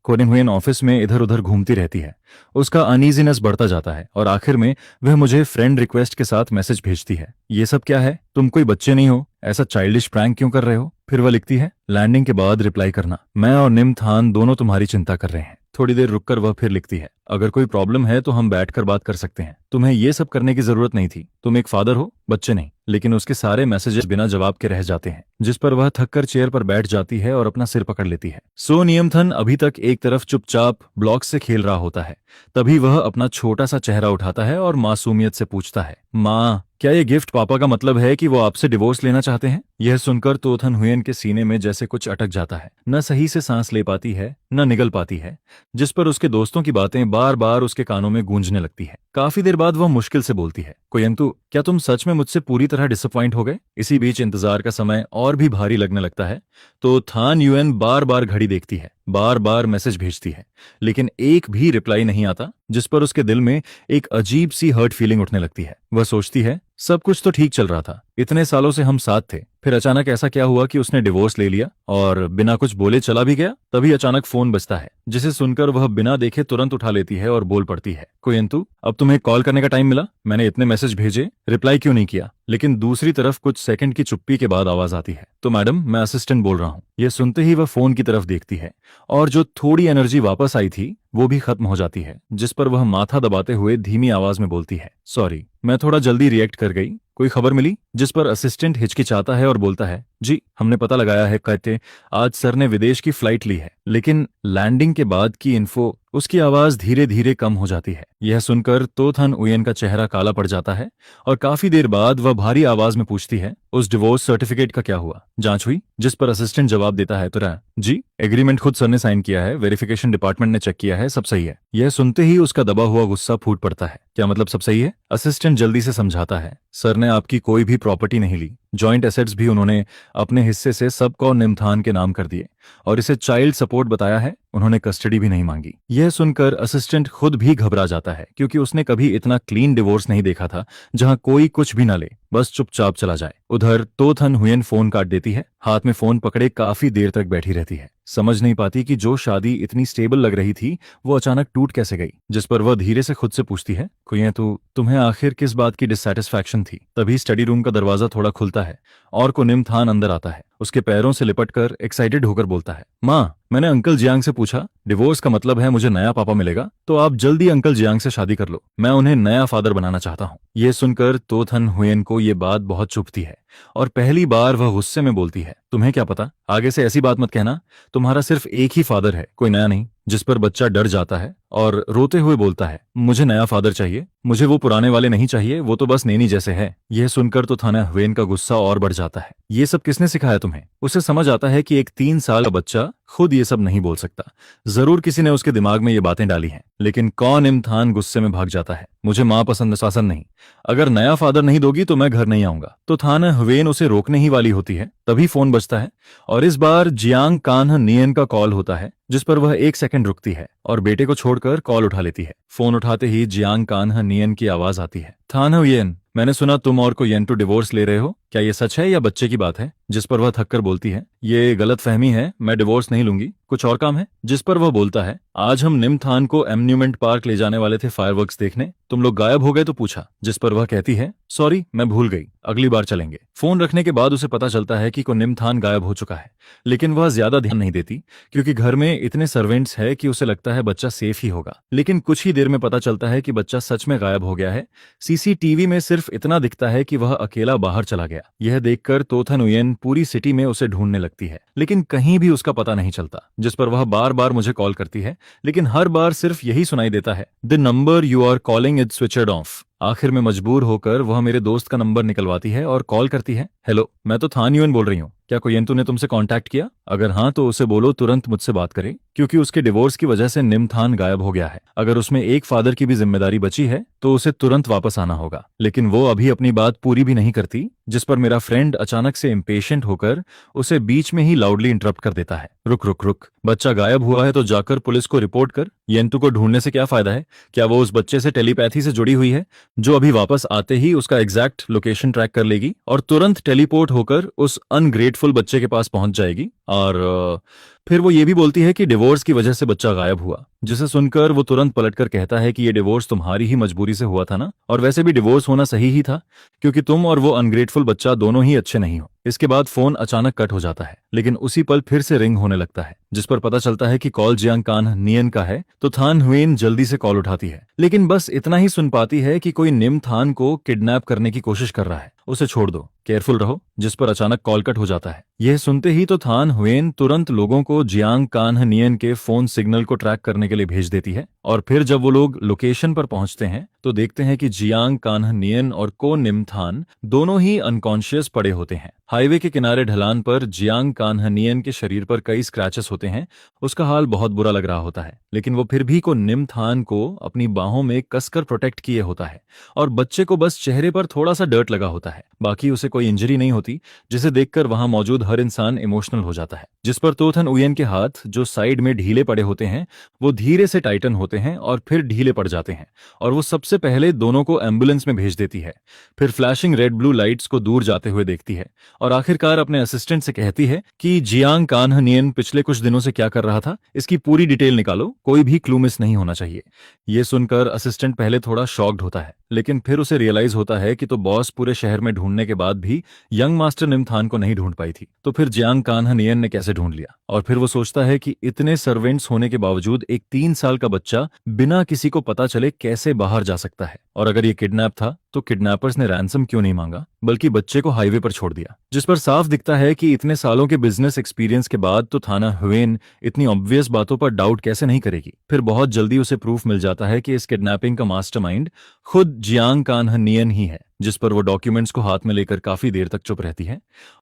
Speaker 1: कोरिन हुयन ऑफिस में इधर उधर घूमती रहती है। उसका अनईजीनेस बढ़ता जाता है और आखिर में वह मुझे फ्रेंड रिक्वेस्ट के साथ मैसेज भेजती है, ये सब क्या है? तुम कोई बच्चे नहीं हो, ऐसा चाइल्डिश प्रैंक क्यों कर रहे हो? फिर वह लिखती है, लैंडिंग के बाद रिप्लाई करना, मैं और निमथान दोनों तुम्हारी चिंता कर रहे हैं। थोड़ी देर रुककर वह फिर लिखती है, अगर कोई प्रॉब्लम है तो हम बैठकर बात कर सकते हैं। तुम्हें ये सब करने की जरूरत नहीं थी। तुम एक फादर हो, बच्चे नहीं। लेकिन उसके सारे मैसेजेस बिना जवाब के रह जाते हैं, जिस पर वह थककर चेयर पर बैठ जाती है और अपना सिर पकड़ लेती है। सो नियमथन अभी तक एक तरफ चुपचाप ब्लॉक से खेल रहा होता है। तभी वह अपना छोटा सा चेहरा उठाता है और मासूमियत से पूछता है, माँ, क्या ये गिफ्ट पापा का मतलब है कि वो आपसे डिवोर्स लेना चाहते हैं? यह सुनकर तोथन हुयन के सीने में जैसे कुछ अटक जाता है। न सही से सांस ले पाती है, न निगल पाती है, जिस पर उसके दोस्तों की बातें बार बार उसके कानों में गूंजने लगती है। काफी देर बाद वह मुश्किल से बोलती है, कोयंतु, क्या तुम सच में मुझसे पूरी तरह डिसअपॉइंट हो गए? इसी बीच इंतजार का समय और भी भारी लगने लगता है। तो थान युएन बार बार घड़ी देखती है, बार बार मैसेज भेजती है, लेकिन एक भी रिप्लाई नहीं आता, जिस पर उसके दिल में एक अजीब सी हर्ट फीलिंग उठने लगती है। वह सोचती है, सब कुछ तो ठीक चल रहा था, इतने सालों से हम साथ थे, फिर अचानक ऐसा क्या हुआ कि उसने डिवोर्स ले लिया और बिना कुछ बोले चला भी गया? तभी अचानक फोन बजता है, जिसे सुनकर वह बिना देखे तुरंत उठा लेती है और बोल पड़ती है, कोयंतु, अब तुम्हें कॉल करने का टाइम मिला? मैंने इतने मैसेज भेजे, रिप्लाई क्यों नहीं किया? लेकिन दूसरी तरफ कुछ सेकंड की चुप्पी के बाद आवाज आती है, तो मैडम, मैं असिस्टेंट बोल रहा हूँ। यह सुनते ही वह फोन की तरफ देखती है और जो थोड़ी एनर्जी वापस आई थी वो भी खत्म हो जाती है, जिस पर वह माथा दबाते हुए धीमी आवाज में बोलती है, सॉरी, मैं थोड़ा जल्दी रिएक्ट कर गई। कोई खबर मिली? जिस पर असिस्टेंट हिचकिचाता है और बोलता है, जी, हमने पता लगाया है, कहते आज सर ने विदेश की फ्लाइट ली है, लेकिन लैंडिंग के बाद की इन्फो। उसकी आवाज धीरे धीरे कम हो जाती है। यह सुनकर तोथन उयन का चेहरा काला पड़ जाता है और काफी देर बाद वह भारी आवाज में पूछती है, उस डिवोर्स सर्टिफिकेट का क्या हुआ? जांच हुई? जिस पर असिस्टेंट जवाब देता है, तुरंत, जी, एग्रीमेंट खुद सर ने साइन किया है, वेरिफिकेशन डिपार्टमेंट ने चेक किया है, सब सही है। यह सुनते ही उसका दबा हुआ गुस्सा फूट पड़ता है। क्या मतलब सब सही है? असिस्टेंट जल्दी से समझाता है, सर ने आपकी कोई भी प्रॉपर्टी नहीं ली, जॉइंट एसेट्स भी उन्होंने अपने हिस्से से सबको निमथान के नाम कर दिए और इसे चाइल्ड सपोर्ट बताया है, उन्होंने कस्टडी भी नहीं मांगी। यह सुनकर असिस्टेंट खुद भी घबरा जाता है, क्योंकि उसने कभी इतना क्लीन डिवोर्स नहीं देखा था जहां कोई कुछ भी न ले, बस चुपचाप चला जाए। उधर तोथन हुयन फोन काट देती है, हाथ में फोन पकड़े काफी देर तक बैठी रहती है, समझ नहीं पाती कि जो शादी इतनी स्टेबल लग रही थी वो अचानक टूट कैसे गई। जिस पर वह धीरे से खुद से पूछती है, कोई तो तुम्हें आखिर किस बात की डिससैटिस्फैक्शन थी? तभी स्टडी रूम का दरवाजा थोड़ा खुलता है और कुनिम थान अंदर आता है। उसके पैरों से लिपटकर एक्साइटेड होकर बोलता है, माँ, मैंने अंकल जियांग से पूछा, डिवोर्स का मतलब है मुझे नया पापा मिलेगा, तो आप जल्दी अंकल जियांग से शादी कर लो, मैं उन्हें नया फादर बनाना चाहता हूँ। ये सुनकर तोथन हुयन को ये बात बहुत चुभती है और पहली बार वह गुस्से में बोलती है, तुम्हें क्या पता, आगे से ऐसी बात मत कहना, तुम्हारा सिर्फ एक ही फादर है, कोई नया नहीं। जिस पर बच्चा डर जाता है और रोते हुए बोलता है, मुझे नया फादर चाहिए, मुझे वो पुराने वाले नहीं चाहिए, वो तो बस नैनी जैसे है। यह सुनकर तो थाना हुयन का गुस्सा और बढ़ जाता है। ये सब किसने सिखाया तुम्हें? उसे समझ आता है कि एक 3 साल का बच्चा खुद ये सब नहीं बोल सकता, जरूर किसी ने उसके दिमाग में ये बातें डाली हैं। लेकिन कौन इम्तिहान गुस्से में भाग जाता है, मुझे माँ पसंद शासन नहीं, अगर नया फादर नहीं दोगी तो मैं घर नहीं आऊंगा। तो थाना हुवेन उसे रोकने ही वाली होती है, तभी फोन बजता है और इस बार जियांग कान्ह नियन का कॉल होता है, जिस पर वह 1 सेकंड रुकती है और बेटे को छोड़कर कॉल उठा लेती है। फोन उठाते ही जियांग कान्ह नियन की आवाज आती है, थाना हुवेन, मैंने सुना तुम और कोयन टू डिवोर्स ले रहे हो, क्या ये सच है या बच्चे की बात है? जिस पर वह थककर बोलती है, ये गलत फहमी है, मैं डिवोर्स नहीं लूंगी, कुछ और काम है। जिस पर वह बोलता है, आज हम निमथान को एम्यूजमेंट पार्क ले जाने वाले थे फायरवर्क्स देखने, तुम लोग गायब हो गए तो पूछा। जिस पर वह कहती है, सॉरी मैं भूल गई, अगली बार चलेंगे। फोन रखने के बाद उसे पता चलता है कि निमथान गायब हो चुका है, लेकिन वह ज्यादा ध्यान नहीं देती क्योंकि घर में इतने सर्वेंट्स है कि उसे लगता है बच्चा सेफ ही होगा। लेकिन कुछ ही देर में पता चलता है कि बच्चा सच में गायब हो गया है। सीसीटीवी में सिर्फ इतना दिखता है कि वह अकेला बाहर चला गया। यह देखकर तोथन उयन पूरी सिटी में उसे ढूंढने लगती है, लेकिन कहीं भी उसका पता नहीं चलता। जिस पर वह बार बार मुझे कॉल करती है, लेकिन हर बार सिर्फ यही सुनाई देता है, the number you are calling is switched off. आखिर में मजबूर होकर वह मेरे दोस्त का नंबर निकलवाती है और कॉल करती है, हेलो, मैं तो थान युएन बोल रही हूँ, क्या कोयंतु ने तुमसे कांटेक्ट किया? अगर हाँ तो उसे बोलो तुरंत मुझसे बात करे, क्योंकि उसके डिवोर्स की वजह से निमथान गायब हो गया है। अगर उसमें एक फादर की भी जिम्मेदारी बची है तो उसे तुरंत वापस आना होगा। लेकिन वो अभी अपनी बात पूरी भी नहीं करती, जिस पर मेरा फ्रेंड अचानक से इम्पेशेंट होकर उसे बीच में ही लाउडली इंटरप्ट कर देता है, रुक रुक रुक, बच्चा गायब हुआ है तो जाकर पुलिस को रिपोर्ट कर, येंतु को ढूंढने से क्या फायदा है? क्या वो उस बच्चे से टेलीपैथी से जुड़ी हुई है, जो अभी वापस आते ही उसका एग्जैक्ट लोकेशन ट्रैक कर लेगी और तुरंत टेलीपोर्ट होकर उस अनग्रेटफुल बच्चे के पास पहुंच जाएगी? और फिर वो ये भी बोलती है कि डिवोर्स की वजह से बच्चा गायब हुआ, जिसे सुनकर वो तुरंत पलटकर कहता है कि ये डिवोर्स तुम्हारी ही मजबूरी से हुआ था ना, और वैसे भी डिवोर्स होना सही ही था, क्योंकि तुम और वो अनग्रेटफुल बच्चा दोनों ही अच्छे नहीं हो। इसके बाद फोन अचानक कट हो जाता है, लेकिन उसी पल फिर से रिंग होने लगता है, जिस पर पता चलता है कि कॉल जियांग कान नियन का है। तो थान हुएन जल्दी से कॉल उठाती है, लेकिन बस इतना ही सुन पाती है कि कोई निम थान को किडनैप करने की कोशिश कर रहा है, उसे छोड़ दो, केयरफुल रहो। जिस पर अचानक कॉल कट हो जाता है। यह सुनते ही तो थान हुएन तुरंत लोगों को जियांग कान नियन के फोन सिग्नल को ट्रैक करने के लिए भेज देती है, और फिर जब वो लोग लोकेशन पर पहुंचते हैं तो देखते हैं कि जियांग कान नियन और को निम थान दोनों ही अनकॉन्शियस पड़े होते हैं। हाईवे के किनारे ढलान पर जियांग कान्हनियन के शरीर पर कई स्क्रैचेस होते हैं। उसका हाल बहुत बुरा लग रहा होता है, लेकिन वो फिर भी को निम थान को अपनी बाहों में कसकर प्रोटेक्ट किए होता है, और बच्चे को बस चेहरे पर थोड़ा सा डर्ट लगा होता है, बाकी उसे कोई इंजरी नहीं होती, जिसे देखकर वहां मौजूद हर इंसान इमोशनल हो जाता है। जिस पर तोथन उयन के हाथ जो साइड में ढीले पड़े होते हैं वो धीरे से टाइटन होते हैं और फिर ढीले पड़ जाते हैं, और वो सबसे पहले दोनों को एम्बुलेंस में भेज देती है। फिर फ्लैशिंग रेड ब्लू लाइट्स को दूर जाते हुए देखती है, और आखिरकार अपने असिस्टेंट से कहती है कि जियांग कान्हनियन पिछले कुछ दिनों से क्या कर रहा था, इसकी पूरी डिटेल निकालो, कोई भी क्लू मिस नहीं होना चाहिए। ये सुनकर असिस्टेंट पहले थोड़ा शॉक्ड होता है, लेकिन फिर उसे रियलाइज होता है कि तो बॉस पूरे शहर में ढूंढने के बाद भी यंग मास्टर निमथान को नहीं ढूंढ पाई थी, तो फिर जियांग कान्हनियन ने कैसे ढूंढ लिया। और फिर वो सोचता है कि इतने सर्वेंट्स होने के बावजूद एक 3 साल का बच्चा बिना किसी को पता चले कैसे बाहर जा सकता है, और अगर ये किडनैप था तो किडनैपर्स ने रैंसम क्यों नहीं मांगा, बल्कि बच्चे को हाईवे पर छोड़ दिया। जिस पर साफ दिखता है कि इतने सालों के बिजनेस एक्सपीरियंस के बाद तो थाना हुएन इतनी ऑब्वियस बातों पर डाउट कैसे नहीं करेगी। फिर बहुत जल्दी उसे प्रूफ मिल जाता है कि इस किडनैपिंग का मास्टरमाइंड खुद जियांग कान्हनियन ही है, जिस पर वो डॉक्यूमेंट्स को हाथ में लेकर काफी देर तक चुप रहती है,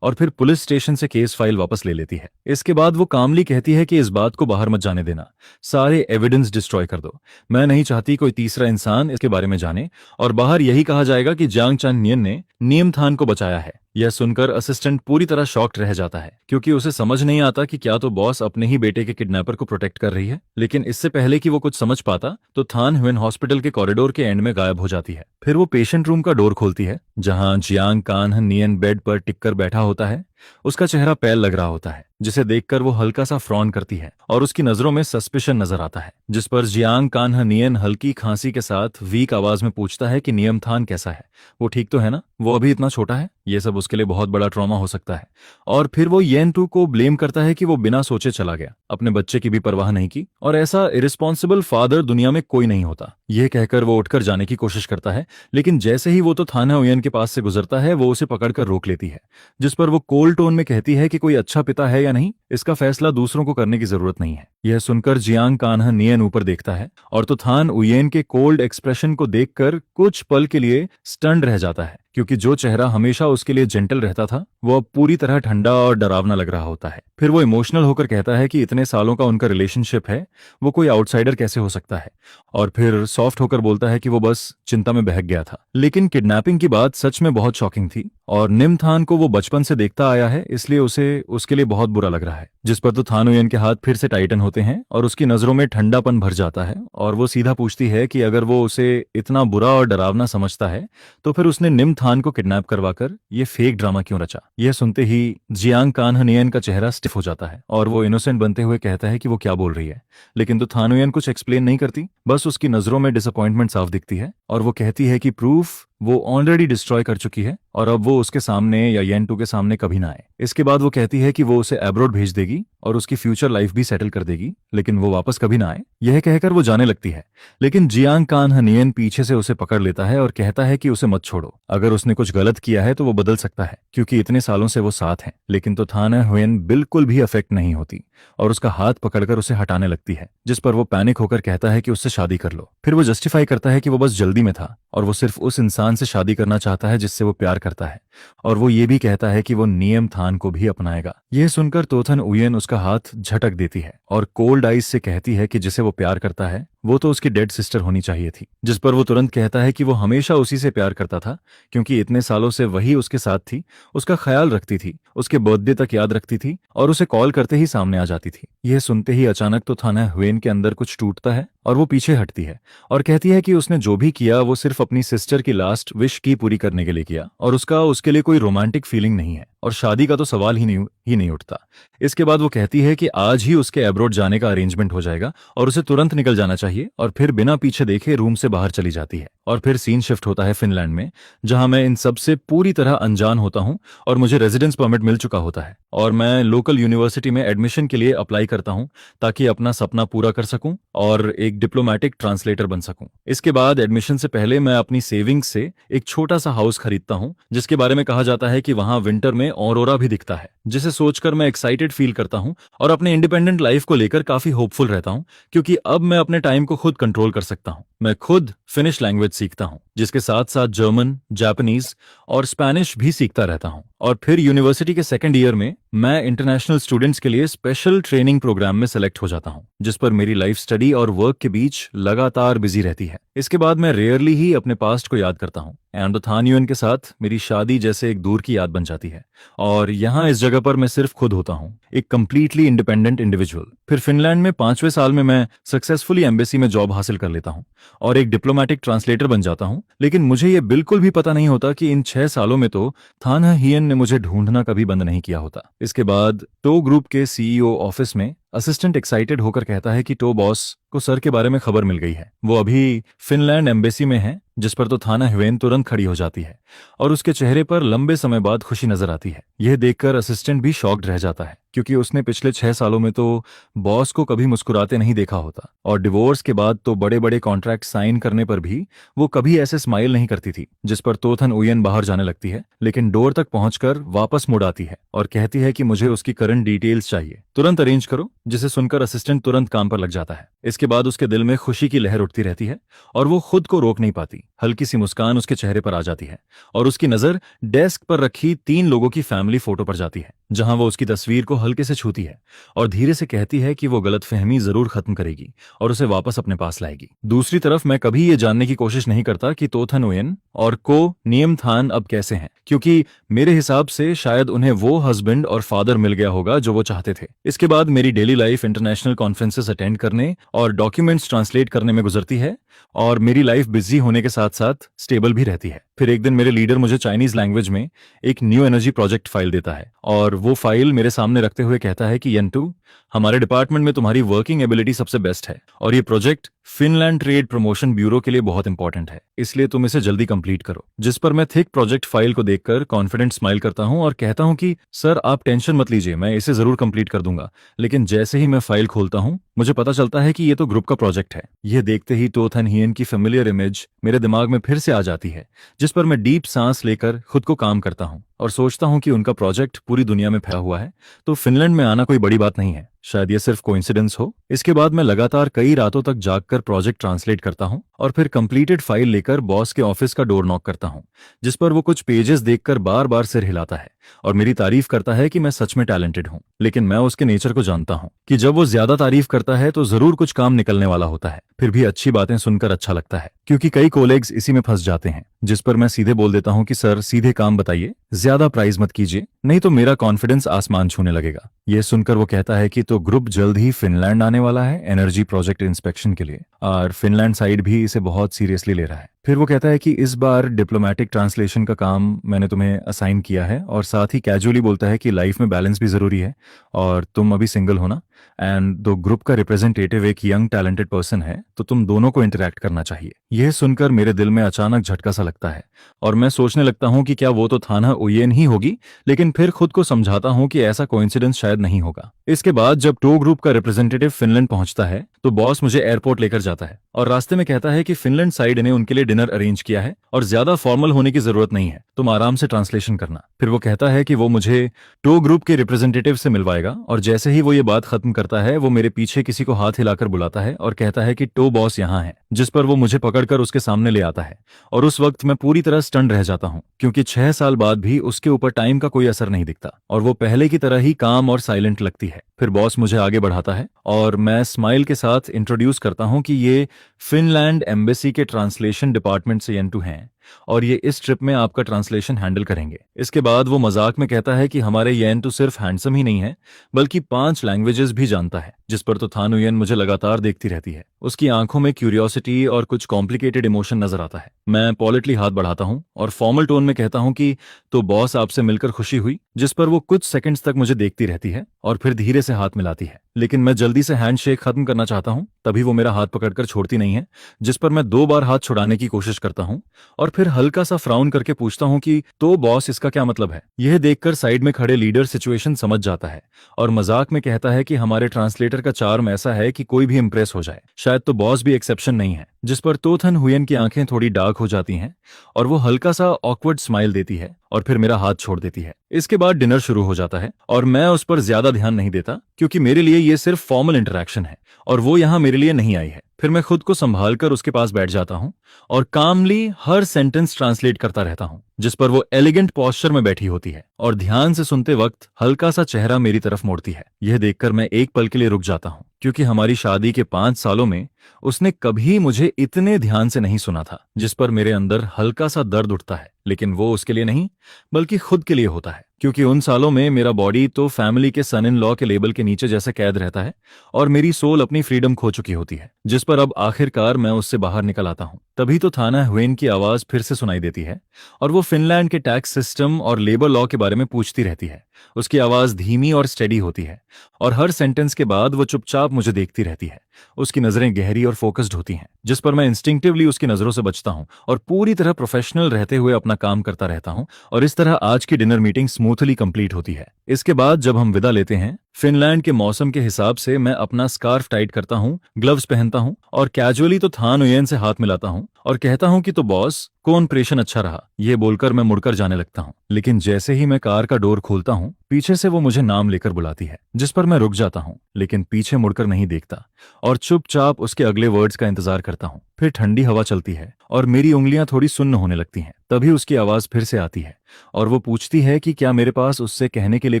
Speaker 1: और फिर पुलिस स्टेशन से केस फाइल वापस ले लेती है। इसके बाद वो कामली कहती है कि इस बात को बाहर मत जाने देना, सारे एविडेंस डिस्ट्रॉय कर दो, मैं नहीं चाहती कोई तीसरा इंसान इसके बारे में जाने, और बाहर यही कहा जाएगा कि जियांग चान्यन ने नियमथान को बचाया है। यह सुनकर असिस्टेंट पूरी तरह शॉक्ड रह जाता है, क्योंकि उसे समझ नहीं आता कि क्या तो बॉस अपने ही बेटे के किडनैपर को प्रोटेक्ट कर रही है। लेकिन इससे पहले कि वो कुछ समझ पाता तो थान हुएन हॉस्पिटल के कॉरिडोर के एंड में गायब हो जाती है। फिर वो पेशेंट रूम का डोर खोलती है, जहां जियांग कान्हनियन बेड पर टिककर बैठा होता है। उसका चेहरा पैल लग रहा होता है, जिसे देखकर वो हल्का सा फ्रॉन करती है, और उसकी नजरों में सस्पिशन नजर आता है। जिस पर जियांग कान्हनियन हल्की खांसी के साथ वीक आवाज में पूछता है कि नियमथान कैसा है, वो ठीक तो है ना, वो अभी इतना छोटा है, ये सब उसके लिए बहुत बड़ा ट्रॉमा हो सकता है। और फिर वो येन टू को ब्लेम करता है कि वो बिना सोचे चला गया, अपने बच्चे की भी परवाह नहीं की, और ऐसा इरिस्पॉन्सिबल फादर दुनिया में कोई नहीं होता। यह कहकर वो उठकर जाने की कोशिश करता है, लेकिन जैसे ही वो तो थाना उयन के पास से गुजरता है वो उसे पकड़कर रोक लेती है, जिस पर वो कोल्ड टोन में कहती है कि कोई अच्छा पिता है या नहीं, इसका फैसला दूसरों को करने की जरूरत नहीं है। यह सुनकर जियांग कान्हनियन ऊपर देखता है, और तो थान उयेन के कोल्ड एक्सप्रेशन को देखकर कुछ पल के लिए स्टन्ड रह जाता है, क्योंकि जो चेहरा हमेशा उसके लिए जेंटल रहता था वो अब पूरी तरह ठंडा और डरावना लग रहा होता है। फिर वो इमोशनल होकर कहता है कि इतने सालों का उनका रिलेशनशिप है, वो कोई आउटसाइडर कैसे हो सकता है, और फिर सॉफ्ट होकर बोलता है कि वो बस चिंता में बहक गया था। लेकिन किडनैपिंग की बात सच में बहुत शॉकिंग थी, और निमथान को वो बचपन से देखता आया है, इसलिए उसे उसके लिए बहुत बुरा लग रहा है। जिस पर तो थान उयन के हाथ फिर से टाइटन होते हैं और उसकी नजरों में ठंडापन भर जाता है, और वो सीधा पूछती है कि अगर वो उसे इतना बुरा और डरावना समझता है तो फिर उसने निमथान को किडनैप करवाकर ये फेक ड्रामा क्यों रचा। यह सुनते ही जियांग कान्हनियन का चेहरा स्टिफ हो जाता है, और वो इनोसेंट बनते हुए कहता है कि वो क्या बोल रही है, लेकिन तो थान उयन कुछ एक्सप्लेन नहीं करती, बस उसकी नजरों में डिसअपॉइंटमेंट साफ दिखती है, और वो कहती है कि प्रूफ वो ऑलरेडी डिस्ट्रॉय कर चुकी है, और अब वो उसके सामने या येन टू के सामने कभी ना आए। इसके बाद वो कहती है कि वो उसे एब्रोड भेज देगी और उसकी फ्यूचर लाइफ भी सेटल कर देगी, लेकिन वो वापस कभी ना आए। यह कहकर वो जाने लगती है, लेकिन जियांग कान्हनियन पीछे से उसे पकड़ लेता है और कहता है कि उसे मत छोड़ो, अगर उसने कुछ गलत किया है तो वो बदल सकता है, क्योंकि इतने सालों से वो साथ हैं। लेकिन तो थाना हुएन बिल्कुल भी अफेक्ट नहीं होती, और उसका हाथ पकड़कर उसे हटाने लगती है, जिस पर वो पैनिक होकर कहता है कि उससे शादी कर लो। फिर वो जस्टिफाई करता है कि वो बस जल्दी में था, और वो सिर्फ उस इंसान से शादी करना चाहता है जिससे वो प्यार करता है, और वो ये भी कहता है कि वो नियम थान को भी अपनाएगा। यह सुनकर तोथन उयन उसका हाथ झटक देती है और कोल्ड आइज से कहती है कि जिसे वो प्यार करता है वो तो उसकी डेड सिस्टर होनी चाहिए थी। जिस पर वो तुरंत कहता है कि वो हमेशा उसी से प्यार करता था, क्योंकि इतने सालों से वही उसके साथ थी, उसका ख्याल रखती थी, उसके बर्थडे तक याद रखती थी और उसे कॉल करते ही सामने आ जाती थी। यह सुनते ही अचानक तो थाना ह्वेन के अंदर कुछ टूटता है और वो पीछे हटती है और कहती है कि उसने जो भी किया वो सिर्फ अपनी सिस्टर की लास्ट विश की पूरी करने के लिए किया और उसका उसके लिए कोई रोमांटिक फीलिंग नहीं है और शादी का तो सवाल ही नहीं उठता। इसके बाद वो कहती है कि आज ही उसके अब्रॉड जाने का अरेंजमेंट हो जाएगा और उसे तुरंत निकल जाना चाहिए, और फिर बिना पीछे देखे रूम से बाहर चली जाती है। और फिर सीन शिफ्ट होता है फिनलैंड में, जहां मैं इन सब से पूरी तरह अनजान होता हूं और मुझे रेजिडेंस परमिट मिल चुका होता है और मैं लोकल यूनिवर्सिटी में एडमिशन के लिए अप्लाई करता हूं ताकि अपना सपना पूरा कर सकूं और एक डिप्लोमेटिक ट्रांसलेटर बन सकूं। इसके बाद एडमिशन से पहले मैं अपनी सेविंग्स से एक छोटा सा हाउस खरीदता हूं, जिसके बारे में कहा जाता है कि वहां विंटर में ऑरोरा भी दिखता है, जिसे सोचकर मैं एक्साइटेड फील करता हूं और अपने इंडिपेंडेंट लाइफ को लेकर काफी होपफुल रहता हूं, क्योंकि अब मैं अपने टाइम को खुद कंट्रोल कर सकता हूं। मैं खुद फिनिश लैंग्वेज सीखता हूं, जिसके साथ साथ जर्मन, जापानीज और स्पेनिश भी सीखता रहता हूं। और फिर यूनिवर्सिटी के सेकंड ईयर में मैं इंटरनेशनल स्टूडेंट्स के लिए स्पेशल ट्रेनिंग प्रोग्राम में सेलेक्ट हो जाता हूं, जिस पर मेरी लाइफ स्टडी और वर्क के बीच लगातार बिजी रहती है। इसके बाद मैं रेयरली ही अपने पास्ट को याद करता हूं एंड थान यूएन के साथ मेरी शादी जैसे एक दूर की याद बन जाती है और यहाँ इस जगह पर मैं सिर्फ खुद होता हूँ, एक कंप्लीटली इंडिपेंडेंट इंडिविजुअल। फिर फिनलैंड में 5वें साल में मैं सक्सेसफुली एम्बेसी में जॉब हासिल कर लेता हूँ और एक डिप्लोमेटिक ट्रांसलेटर बन जाता हूँ, लेकिन मुझे ये बिल्कुल भी पता नहीं होता कि इन 6 सालों में तो थान हियन ने मुझे ढूंढना कभी बंद नहीं किया होता। इसके बाद टो ग्रुप के सीईओ ऑफिस में असिस्टेंट एक्साइटेड होकर कहता है कि टो बॉस को सर के बारे में खबर मिल गई है, वो अभी फिनलैंड एम्बेसी में है, जिस पर तो थाना ह्वेन तुरंत खड़ी हो जाती है और उसके चेहरे पर लंबे समय बाद खुशी नजर आती है। यह देखकर असिस्टेंट भी शॉक्ड रह जाता है, क्योंकि उसने पिछले 6 सालों में तो बॉस को कभी मुस्कुराते नहीं देखा होता और डिवोर्स के बाद तो बड़े बड़े कॉन्ट्रैक्ट साइन करने पर भी वो कभी ऐसे स्माइल नहीं करती थी। जिस पर तोथन उयन बाहर जाने लगती है, लेकिन डोर तक पहुंचकर वापस मुड़ आती है और कहती है कि मुझे उसकी करंट डिटेल्स चाहिए, तुरंत अरेंज करो, जिसे सुनकर असिस्टेंट तुरंत काम पर लग जाता है। इसके बाद उसके दिल में खुशी की लहर उठती रहती है और वो खुद को रोक नहीं पाती। हल्की सी मुस्कान उसके चेहरे पर आ जाती है और उसकी नजर डेस्क पर रखी 3 लोगों की फैमिली फोटो पर जाती है, जहां वो उसकी तस्वीर को हल्के से छूती है और धीरे से कहती है कि वो गलतफहमी जरूर खत्म करेगी और उसे वापस अपने पास लाएगी। दूसरी तरफ मैं कभी ये जानने की कोशिश नहीं करता कि तोथन उयन और को नियम थान अब कैसे हैं, क्योंकि मेरे हिसाब से शायद उन्हें वो हस्बैंड और फादर मिल गया होगा जो वो चाहते थे। इसके बाद मेरी daily life international conferences attend करने और डॉक्यूमेंट्स ट्रांसलेट करने में गुजरती है और मेरी लाइफ बिजी होने के साथ साथ स्टेबल भी रहती है। फिर एक दिन मेरे लीडर मुझे चाइनीज लैंग्वेज में एक न्यू एनर्जी प्रोजेक्ट फाइल देता है और वो फाइल मेरे सामने रखते हुए कहता है कि यंटू, हमारे डिपार्टमेंट में तुम्हारी वर्किंग एबिलिटी सबसे बेस्ट है और ये project Finland trade promotion bureau के लिए बहुत इंपॉर्टेंट है, इसलिए तुम इसे जल्दी कंप्लीट करो। जिस पर मैं थिक प्रोजेक्ट फाइल को देखकर कॉन्फिडेंट स्माइल करता हूं और कहता हूं कि सर आप टेंशन मत लीजिए, मैं इसे जरूर कंप्लीट कर दूंगा। लेकिन जैसे ही मैं फाइल खोलता हूं मुझे पता चलता है कि ये तो ग्रुप का प्रोजेक्ट है। यह देखते ही तोथन हियन की फेमिलियर इमेज मेरे दिमाग में फिर से आ जाती है, जिस पर मैं डीप सांस लेकर खुद को काम करता हूं और सोचता हूं कि उनका प्रोजेक्ट पूरी दुनिया में फैला हुआ है, तो फिनलैंड में आना कोई बड़ी बात नहीं है, शायद ये सिर्फ कोइंसिडेंस हो। इसके बाद मैं लगातार कई रातों तक जागकर प्रोजेक्ट ट्रांसलेट करता हूं और फिर कंप्लीटेड फाइल लेकर बॉस के ऑफिस का डोर नॉक करता हूं, जिस पर वो कुछ पेजेस देखकर बार बार सिर हिलाता है और मेरी तारीफ करता है कि मैं सच में टैलेंटेड हूं। लेकिन मैं उसके नेचर को जानता हूं कि जब वो ज्यादा तारीफ करता है तो जरूर कुछ काम निकलने वाला होता है। फिर भी अच्छी बातें सुनकर अच्छा लगता है, क्योंकि कई कोलेग्स इसी में फंस जाते हैं, जिस पर मैं सीधे बोल देता हूं कि सर सीधे काम बताइए, ज्यादा प्राइस मत कीजिए, नहीं तो मेरा कॉन्फिडेंस आसमान छूने लगेगा। ये सुनकर वो कहता है कि तो ग्रुप जल्द ही फिनलैंड आने वाला है एनर्जी प्रोजेक्ट इंस्पेक्शन के लिए और फिनलैंड साइड भी इसे बहुत सीरियसली ले रहा है। फिर वो कहता है कि इस बार डिप्लोमेटिक ट्रांसलेशन का काम मैंने तुम्हें असाइन किया है और साथ ही कैजुअली बोलता है कि लाइफ में बैलेंस भी जरूरी है और तुम अभी सिंगल हो ना, एंड दो ग्रुप का रिप्रेजेंटेटिव एक यंग टैलेंटेड पर्सन है, तो तुम दोनों को इंटरेक्ट करना चाहिए। यह सुनकर मेरे दिल में अचानक झटका सा लगता है और मैं सोचने लगता हूं कि क्या वो तो थाना उयन ही होगी, लेकिन फिर खुद को समझाता हूं कि ऐसा कोइंसिडेंस शायद नहीं होगा। इसके बाद जब टो ग्रुप का रिप्रेजेंटेटिव फिनलैंड पहुंचता है तो बॉस मुझे एयरपोर्ट लेकर जाता है और रास्ते में कहता है कि फिनलैंड साइड ने उनके लिए डिनर अरेंज किया है और ज्यादा फॉर्मल होने की जरूरत नहीं है, तुम आराम से ट्रांसलेशन करना। फिर वो कहता है कि वो मुझे टो ग्रुप के रिप्रेजेंटेटिव से मिलवाएगा और जैसे ही वो ये बात खत्म खत्म करता है वो मेरे पीछे किसी को हाथ हिलाकर बुलाता है और कहता है कि टो बॉस यहाँ है, जिस पर वो मुझे पकड़कर उसके सामने ले आता है। और उस वक्त मैं पूरी तरह स्टन रह जाता हूँ, क्योंकि 6 साल बाद भी उसके ऊपर टाइम का कोई असर नहीं दिखता और वो पहले की तरह ही काम और साइलेंट लगती है। फिर बॉस मुझे आगे बढ़ाता है और मैं स्माइल के साथ इंट्रोड्यूस करता हूँ कि ये फिनलैंड एम्बेसी के ट्रांसलेशन डिपार्टमेंट से येंटू हैं और ये इस ट्रिप में आपका ट्रांसलेशन हैंडल करेंगे। इसके बाद वो मजाक में कहता है कि हमारे येंटू सिर्फ हैंडसम ही नहीं है बल्कि 5 लैंग्वेजेस भी जानता है, जिस पर तो थान हुयेन मुझे लगातार देखती रहती है। उसकी आंखों में क्यूरियोसिटी और कुछ कॉम्प्लिकेटेड इमोशन नजर आता है। मैं पॉलिटली हाथ बढ़ाता हूँ और फॉर्मल टोन में कहता हूँ कि तो बॉस आपसे मिलकर खुशी हुई, जिस पर वो कुछ सेकंड्स तक मुझे देखती रहती है और फिर धीरे से हाथ मिलाती है। लेकिन मैं जल्दी से हैंडशेक खत्म करना चाहता हूँ, तभी वो मेरा हाथ पकड़कर छोड़ती नहीं है, जिस पर मैं 2 बार हाथ छुड़ाने की कोशिश करता हूँ और फिर हल्का सा फ्राउन करके पूछता हूँ कि तो बॉस इसका क्या मतलब है। यह देखकर साइड में खड़े लीडर सिचुएशन समझ जाता है और मजाक में कहता है कि हमारे ट्रांसलेटर का चार्म ऐसा है कि कोई भी इंप्रेस हो जाए, शायद तो बॉस भी एक्सेप्शन नहीं है। जिस पर तो थन हुयेन की आंखें थोड़ी डार्क हो जाती हैं और वो हल्का सा ऑकवर्ड स्माइल देती है और फिर मेरा हाथ छोड़ देती है। इसके बाद डिनर शुरू हो जाता है और मैं उस पर ज्यादा ध्यान नहीं देता, क्योंकि मेरे लिए ये सिर्फ फॉर्मल इंटरेक्शन है और वो यहाँ मेरे लिए नहीं आई है। फिर मैं खुद को संभाल कर उसके पास बैठ जाता हूँ और कामली हर सेंटेंस ट्रांसलेट करता रहता हूँ, जिस पर वो एलिगेंट पोस्चर में बैठी होती है और ध्यान से सुनते वक्त हल्का सा चेहरा मेरी तरफ मोड़ती है। यह देखकर मैं एक पल के लिए रुक जाता हूँ, क्योंकि हमारी शादी के 5 सालों में उसने कभी मुझे इतने ध्यान से नहीं सुना था, जिस पर मेरे अंदर हल्का सा दर्द उठता है। लेकिन वो उसके लिए नहीं बल्कि खुद के लिए होता है, क्योंकि उन सालों में मेरा बॉडी तो फैमिली के सन इन लॉ के लेबल के नीचे जैसे कैद रहता है और मेरी सोल अपनी फ्रीडम खो चुकी होती है, जिस पर अब आखिरकार मैं उससे बाहर निकल आता हूँ। तभी तो थाना हुयेन की आवाज फिर से सुनाई देती है और वो फिनलैंड के टैक्स सिस्टम और लेबर लॉ के बारे में पूछती रहती है। उसकी आवाज धीमी और स्टेडी होती है और हर सेंटेंस के बाद वो चुपचाप मुझे देखती रहती है। उसकी नजरें गहरी और फोकस्ड होती हैं, जिस पर मैं इंस्टिंक्टिवली उसकी नजरों से बचता हूं और पूरी तरह प्रोफेशनल रहते हुए अपना काम करता रहता हूं। और इस तरह आज की डिनर मीटिंग स्मूथली कंप्लीट होती है। इसके बाद जब हम विदा लेते हैं, फिनलैंड के मौसम के हिसाब से मैं अपना स्कार्फ टाइट करता हूँ, ग्लव्स पहनता हूँ और कैजुअली तो थान हुयेन से हाथ मिलाता हूँ और कहता हूँ कि तो बॉस को इंप्रेशन अच्छा रहा। ये बोलकर मैं मुड़कर जाने लगता हूँ, लेकिन जैसे ही मैं कार का डोर खोलता हूँ, पीछे से वो मुझे नाम लेकर बुलाती है, जिस पर मैं रुक जाता हूँ, लेकिन पीछे मुड़कर नहीं देखता और चुपचाप उसके अगले वर्ड्स का इंतजार करता हूँ। फिर ठंडी हवा चलती है और मेरी उंगलियां थोड़ी सुन्न होने लगती हैं। तभी उसकी आवाज फिर से आती है और वो पूछती है कि क्या मेरे पास उससे कहने के लिए